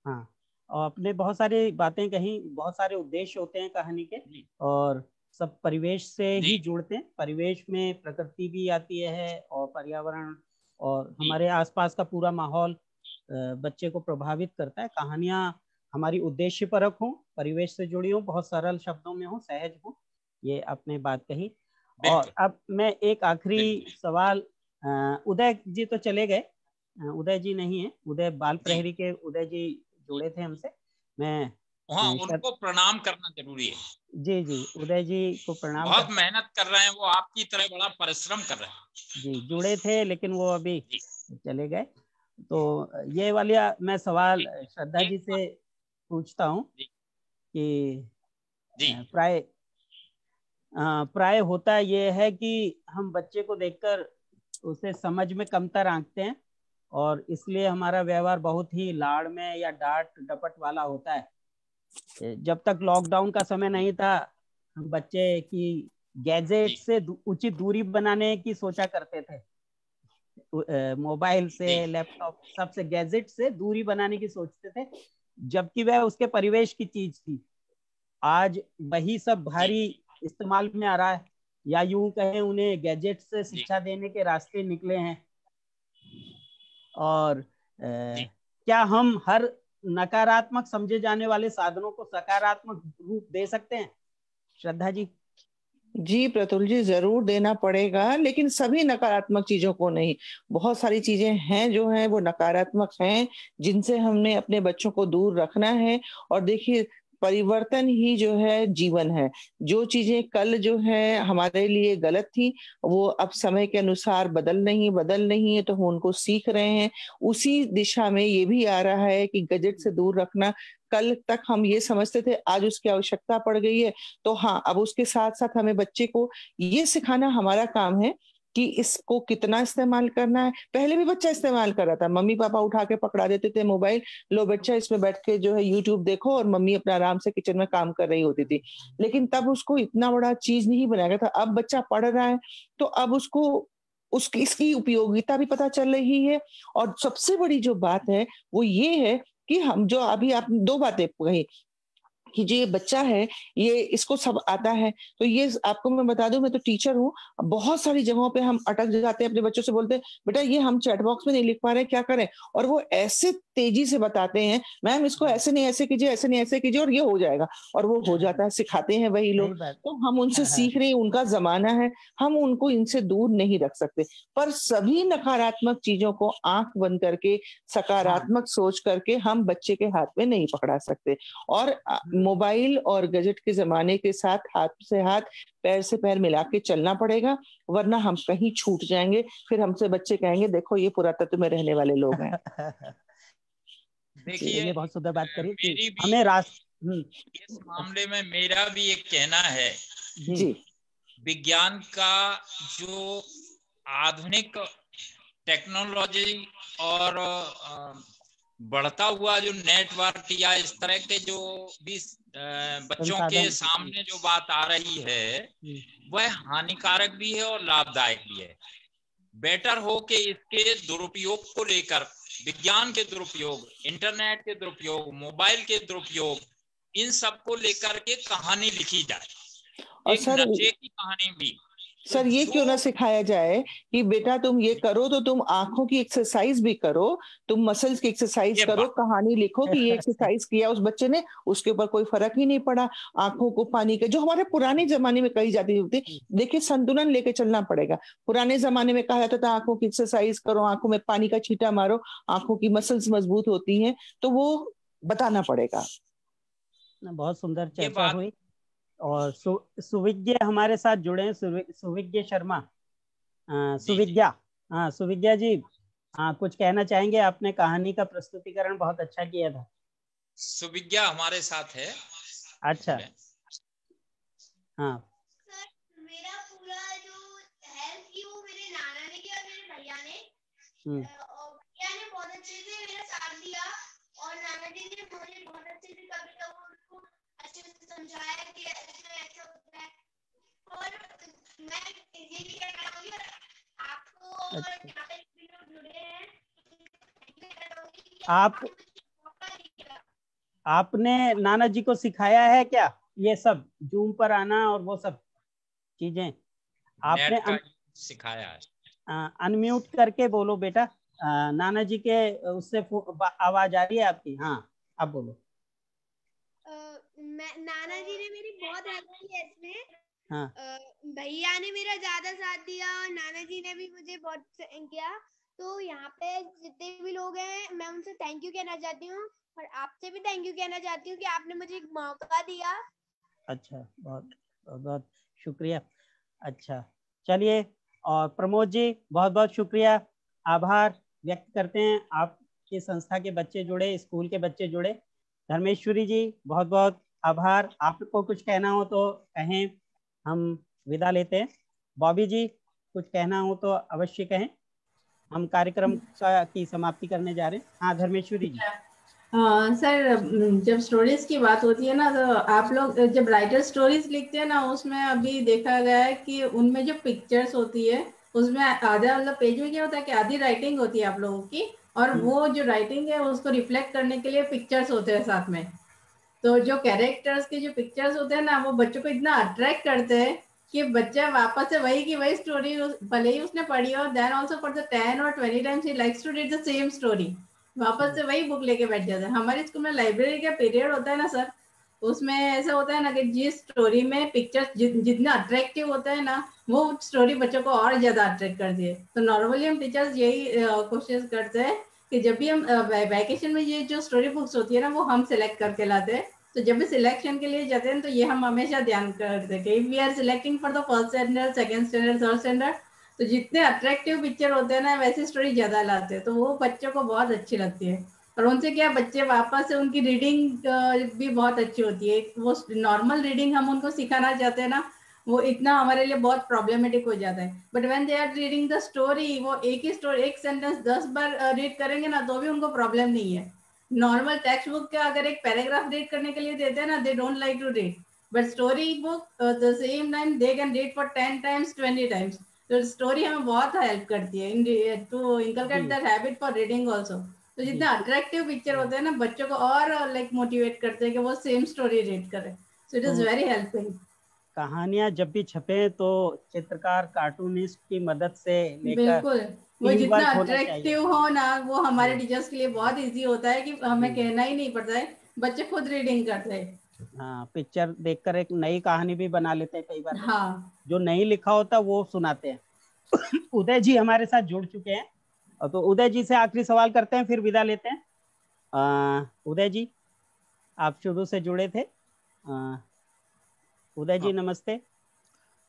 हाँ, और आपने बहुत सारी बातें कही, बहुत सारे उद्देश्य होते हैं कहानी के और सब परिवेश से ही जुड़ते हैं। परिवेश में प्रकृति भी आती है और पर्यावरण और हमारे आसपास का पूरा माहौल बच्चे को प्रभावित करता है। कहानियां हमारी उद्देश्य परक हों, परिवेश से जुड़ी हों, बहुत सरल शब्दों में हो, सहज हो, ये आपने बात कही। और अब मैं एक आखिरी सवाल, उदय जी तो चले गए, उदय जी नहीं है, उदय बाल प्रहरी के उदय जी जुड़े थे हमसे, मैं उनको प्रणाम करना जरूरी है। जी जी, उदय जी को प्रणाम। बहुत मेहनत कर रहे हैं वो, आपकी तरह बड़ा परिश्रम कर रहे हैं। जी, जुड़े थे लेकिन वो अभी चले गए। तो ये वाला मैं सवाल श्रद्धा जी से पूछता हूँ कि प्राय होता ये है कि हम बच्चे को देखकर उसे समझ में कमतर आंकते हैं और इसलिए हमारा व्यवहार बहुत ही लाड़ में या डांट डपट वाला होता है। जब तक लॉकडाउन का समय नहीं था, हम बच्चे की गैजेट से उचित दूरी बनाने की सोचा करते थे, मोबाइल से, लैपटॉप, सबसे गैजेट से दूरी बनाने की सोचते थे, जबकि वह उसके परिवेश की चीज थी। आज वही सब भारी इस्तेमाल में आ रहा है, या यूं कहें उन्हें गैजेट से शिक्षा देने के रास्ते निकले हैं। और क्या हम हर नकारात्मक समझे जाने वाले साधनों को सकारात्मक रूप दे सकते हैं श्रद्धा जी? जी प्रतुल जी, जरूर देना पड़ेगा, लेकिन सभी नकारात्मक चीजों को नहीं। बहुत सारी चीजें हैं जो हैं वो नकारात्मक हैं, जिनसे हमने अपने बच्चों को दूर रखना है। और देखिए, परिवर्तन ही जो है जीवन है। जो चीजें कल जो है हमारे लिए गलत थी, वो अब समय के अनुसार बदल रही है, तो हम उनको सीख रहे हैं। उसी दिशा में ये भी आ रहा है कि गैजेट से दूर रखना, कल तक हम ये समझते थे, आज उसकी आवश्यकता पड़ गई है, तो हाँ, अब उसके साथ साथ हमें बच्चे को ये सिखाना हमारा काम है कि इसको कितना इस्तेमाल करना है। पहले भी बच्चा इस्तेमाल कर रहा था, मम्मी पापा उठा के पकड़ा देते थे मोबाइल, लो बच्चा इसमें बैठ के जो है यूट्यूब देखो, और मम्मी अपना आराम से किचन में काम कर रही होती थी। लेकिन तब उसको इतना बड़ा चीज नहीं बनाया गया था। अब बच्चा पढ़ रहा है तो अब उसको इसकी उपयोगिता भी पता चल रही है। और सबसे बड़ी जो बात है वो ये है कि हम जो अभी आप 2 बातें कही कि जो ये बच्चा है ये इसको सब आता है, तो ये आपको मैं बता दूं, मैं तो टीचर हूँ, बहुत सारी जगहों पे हम अटक जाते हैं, अपने बच्चों से बोलते हैं बेटा ये हम चैट बॉक्स में नहीं लिख पा रहे, क्या करें? और वो ऐसे तेजी से बताते हैं, मैम इसको ऐसे नहीं ऐसे कीजिए, ऐसे नहीं ऐसे कीजिए, और ये हो जाएगा, और वो हो जाता है। सिखाते हैं वही लोग, तो हम उनसे सीख रहे हैं, उनका जमाना है, हम उनको इनसे दूर नहीं रख सकते। पर सभी नकारात्मक चीजों को आंख बंद करके, सकारात्मक सोच करके हम बच्चे के हाथ में नहीं पकड़ा सकते। और मोबाइल और गैजेट के जमाने के साथ हाथ से हाथ, पैर से पैर मिला के चलना पड़ेगा, वरना हम कहीं छूट जाएंगे। फिर हमसे बच्चे कहेंगे देखो ये पुरातत्व में रहने वाले लोग हैं। देखिए, ये बहुत सुंदर बात करी कि हमें इस मामले में मेरा भी एक कहना है जी, विज्ञान का जो आधुनिक टेक्नोलॉजी और बढ़ता हुआ जो नेटवर्क या इस तरह के जो भी बच्चों के सामने जो बात आ रही है वह हानिकारक भी है और लाभदायक भी है। बेटर हो कि इसके दुरुपयोग को लेकर, विज्ञान के दुरुपयोग, इंटरनेट के दुरुपयोग, मोबाइल के दुरुपयोग, इन सब को लेकर के कहानी लिखी जाए। और एक सर, नशे की कहानी भी। सर ये क्यों ना सिखाया जाए कि बेटा तुम ये करो तो तुम आंखों की एक्सरसाइज भी करो, तुम मसल्स की एक्सरसाइज करो, कहानी लिखो कि ये एक्सरसाइज किया उस बच्चे ने, उसके ऊपर कोई फर्क ही नहीं पड़ा। आंखों को पानी के, जो हमारे पुराने जमाने में कही जाती थी, देखिए संतुलन लेके चलना पड़ेगा। पुराने जमाने में कहा जाता था आंखों की एक्सरसाइज करो, आंखों में पानी का छींटा मारो, आंखों की मसल्स मजबूत होती हैं, तो वो बताना पड़ेगा। बहुत सुंदर चर्चा हुई। और सुविज्ञ हमारे साथ जुड़े हैं, सुविज्ञ शर्मा, सुविज्ञा। हाँ सुविज्ञा जी, हाँ कुछ कहना चाहेंगे? आपने कहानी का प्रस्तुतिकरण बहुत अच्छा किया था। सुविज्ञा हमारे साथ है। अच्छा, हाँ। सर मेरा पूरा जो हेल्प की वो मेरे नाना ने किया और मेरे भैया ने। भैया ने बहुत अच्छे से मेरा साथ दिया और नाना जी ने मुझे बहुत अच्छे से कभी कभी अच्छे से समझाया कि ऐसा होता है। और मैं ये भी कहना चाहूंगी आपको और यहाँ पे लोग जुड़े हैं, आपने नाना जी को सिखाया है क्या ये सब, जूम पर आना और वो सब चीजें? आपने सिखाया है। अनम्यूट करके बोलो बेटा। नाना जी के उससे आवाज आ रही है आपकी? हाँ आप बोलो। नाना जी ने मेरी बहुत हेल्प की है इसमें। हाँ। भैया ने मेरा ज्यादा साथ दिया और नाना जी ने भी मुझे बहुत किया। तो यहाँ पे जितने भी लोग हैं मैं उनसे थैंक यू कहना चाहती हूँ और आपसे भी थैंक यू कहना चाहती हूँ कि आपने मुझे एक मौका दिया। अच्छा, बहुत बहुत शुक्रिया। अच्छा चलिए, और प्रमोद जी बहुत बहुत शुक्रिया, आभार व्यक्त करते हैं। आपकी संस्था के बच्चे जुड़े, स्कूल के बच्चे जुड़े। धर्मेश्वरी जी बहुत बहुत आभार। आपको कुछ कहना हो तो कहें, हम विदा लेते हैं। बॉबी जी कुछ कहना हो तो अवश्य कहें, हम कार्यक्रम की समाप्ति करने जा रहे हैं। हाँ धर्मेश्वरी जी। सर जब स्टोरीज की बात होती है ना, तो आप लोग जब राइटर स्टोरीज लिखते हैं ना, उसमें अभी देखा गया है कि उनमें जो पिक्चर्स होती है उसमें आधा मतलब पेज में क्या होता है कि आधी राइटिंग होती है आप लोगों की, और वो जो राइटिंग है उसको रिफ्लेक्ट करने के लिए पिक्चर्स होते हैं साथ में। तो जो कैरेक्टर्स के जो पिक्चर्स होते हैं ना, वो बच्चों को इतना अट्रैक्ट करते हैं कि बच्चा वापस से वही की वही स्टोरी, भले ही उसने पढ़ी हो, then also for the 10 or 20 times ही likes to read the same story, वापस से वही बुक लेके बैठ जाता है। हमारे स्कूल में लाइब्रेरी का पीरियड होता है ना सर, उसमें ऐसा होता है ना कि जिस स्टोरी में पिक्चर्स जितना अट्रैक्टिव होता है ना, वो स्टोरी बच्चों को और ज्यादा अट्रैक्ट करती है। तो नॉर्मली हम टीचर्स यही कोशिश करते हैं कि जब भी हम वैकेशन में ये जो स्टोरी बुक्स होती है ना, वो हम सिलेक्ट करके लाते हैं। तो जब भी सिलेक्शन के लिए जाते हैं तो ये हम हमेशा ध्यान करते हैं कि we are selecting for the first standard, second standard, third standard, तो जितने अट्रैक्टिव पिक्चर होते हैं ना, वैसी स्टोरी ज्यादा लाते हैं, तो वो बच्चों को बहुत अच्छी लगती है। और उनसे क्या, बच्चे वापस से उनकी रीडिंग भी बहुत अच्छी होती है। वो नॉर्मल रीडिंग हम उनको सिखाना चाहते हैं ना, वो इतना हमारे लिए बहुत प्रॉब्लमेटिक हो जाता है। But when they are reading the story, वो एक ही स्टोरी, एक सेंटेंस 10 बार रीड करेंगे ना, तो भी उनको प्रॉब्लम नहीं है। नॉर्मल टेक्स्ट बुक का अगर एक पैराग्राफ रीड करने के लिए देते हैं ना, they don't like to read, but story book the same time they can read for 10 times 20 times. तो स्टोरी हमें बहुत हेल्प करती है to inculcate that habit for reading also. तो जितना अट्रैक्टिव पिक्चर होते हैं ना, बच्चों को और लाइक मोटिवेट करते हैं कि वो सेम स्टोरी रीड करें। So it is very helping. कहानियां जब भी छपे तो चित्रकार, कार्टूनिस्ट की मदद से लेकर, बिल्कुल, वो जितना अट्रैक्टिव हो ना, वो हमारे टीचर्स के लिए बहुत इजी होता है कि हमें कहना ही नहीं पड़ता है, बच्चे खुद रीडिंग करते हैं। हाँ, पिक्चर देखकर एक नई कहानी भी बना लेते हैं कई बार। हाँ, जो नहीं लिखा होता वो सुनाते हैं। उदय जी हमारे साथ जुड़ चुके हैं, और तो उदय जी से आखिरी सवाल करते हैं, फिर विदा लेते हैं। उदय जी आप शुरू से जुड़े थे। उदय जी नमस्ते।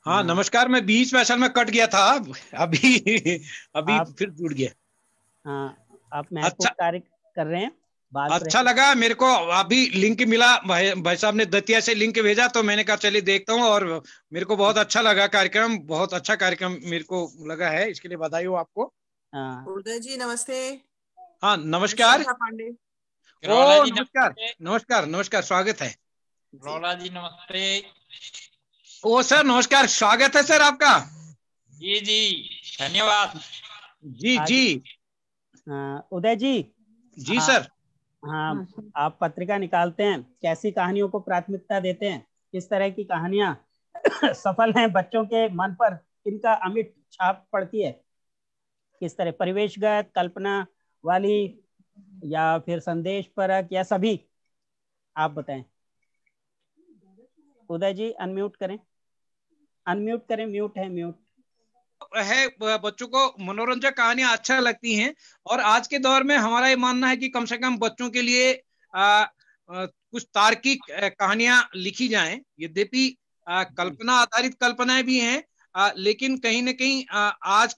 हाँ नमस्कार, मैं बीच में असल में कट गया था, अभी फिर जुड़ गया। हाँ, आप महत्वपूर्ण कार्य कर रहे हैं। अच्छा लगा मेरे को, अभी लिंक मिला, भाई साहब ने दतिया से लिंक भेजा, तो मैंने कहा चलिए देखता हूँ, और मेरे को बहुत अच्छा लगा कार्यक्रम, बहुत अच्छा कार्यक्रम मेरे को लगा है, इसके लिए बधाई हो आपको। उदय जी नमस्ते। हाँ नमस्कार। पांडे। ओ नमस्कार नमस्कार नमस्कार, स्वागत है। रोला जी नमस्ते। ओ सर नमस्कार, स्वागत है सर आपका। जी जी धन्यवाद। जी जी उदय जी। जी सर। हाँ, आप पत्रिका निकालते हैं, कैसी कहानियों को प्राथमिकता देते हैं, किस तरह की कहानियां सफल हैं, बच्चों के मन पर इनका अमिट छाप पड़ती है, किस तरह परिवेशगत, कल्पना वाली या फिर संदेश परक या सभी, आप बताएं। उदय जी अनम्यूट करें, अनम्यूट करें, म्यूट है, म्यूट है। बच्चों को मनोरंजक कहानियां अच्छा लगती हैं और आज के दौर में हमारा ये मानना है कि कम से कम बच्चों के लिए कुछ तार्किक कहानियां लिखी जाएं। यद्यपि कल्पना आधारित कल्पनाएं भी हैं, लेकिन कहीं न कहीं आज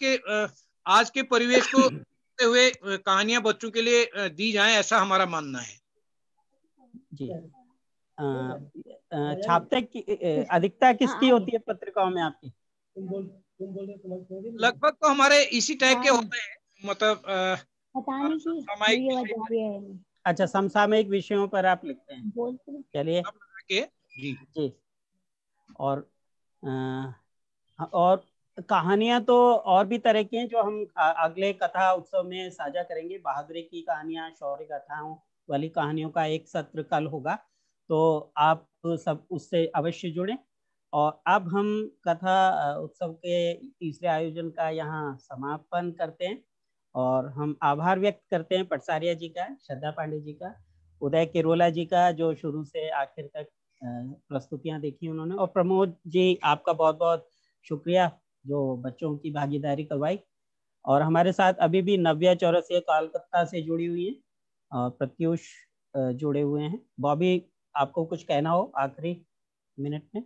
के परिवेश को देखते हुए कहानियां बच्चों के लिए दी जाएं, ऐसा हमारा मानना है। जी। छापते की अधिकता किसकी होती है पत्रिकाओं में आपकी? लगभग तो हमारे इसी टाइप के होते हैं, मतलब अच्छा, समसामयिक विषयों पर आप लिखते हैं। चलिए जी जी। और कहानियां तो और भी तरह की हैं जो हम अगले कथा उत्सव में साझा करेंगे। बहादुरी की कहानियां, शौर्य गाथाओं वाली कहानियों का एक सत्र कल होगा, तो आप सब उससे अवश्य जुड़ें। और अब हम कथा उत्सव के तीसरे आयोजन का यहाँ समापन करते हैं और हम आभार व्यक्त करते हैं पटसारिया जी का, श्रद्धा पांडे जी का, उदय किरोला जी का जो शुरू से आखिर तक प्रस्तुतियां देखी उन्होंने, और प्रमोद जी आपका बहुत बहुत शुक्रिया जो बच्चों की भागीदारी करवाई। और हमारे साथ अभी भी नव्या चौरसिया कोलकाता से जुड़ी हुई है और प्रत्युष जुड़े हुए हैं। बॉबी, आपको कुछ कहना हो आखिरी मिनट में?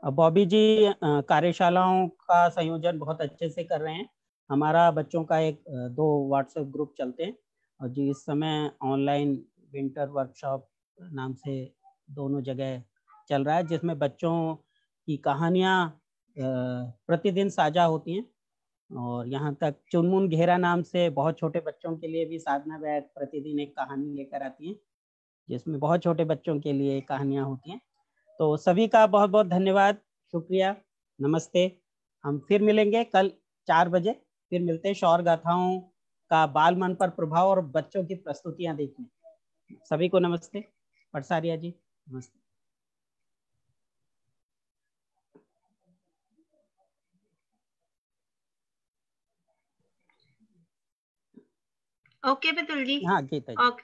बॉबी जी कार्यशालाओं का संयोजन बहुत अच्छे से कर रहे हैं। हमारा बच्चों का एक 2 व्हाट्सएप ग्रुप चलते हैं और जी इस समय ऑनलाइन विंटर वर्कशॉप नाम से दोनों जगह चल रहा है, जिसमें बच्चों की कहानियां प्रतिदिन साझा होती हैं। और यहाँ तक चुनमुन घेरा नाम से बहुत छोटे बच्चों के लिए भी साधना बैग प्रतिदिन एक कहानी लेकर आती हैं, जिसमें बहुत छोटे बच्चों के लिए कहानियां होती हैं। तो सभी का बहुत बहुत धन्यवाद, शुक्रिया, नमस्ते। हम फिर मिलेंगे कल 4 बजे, फिर मिलते हैं शौर्य गाथाओं का बाल मन पर प्रभाव और बच्चों की प्रस्तुतियां देखने। सभी को नमस्ते। पटसारिया जी नमस्ते। ओके पितुल जी। हाँ गीता जी। ओके।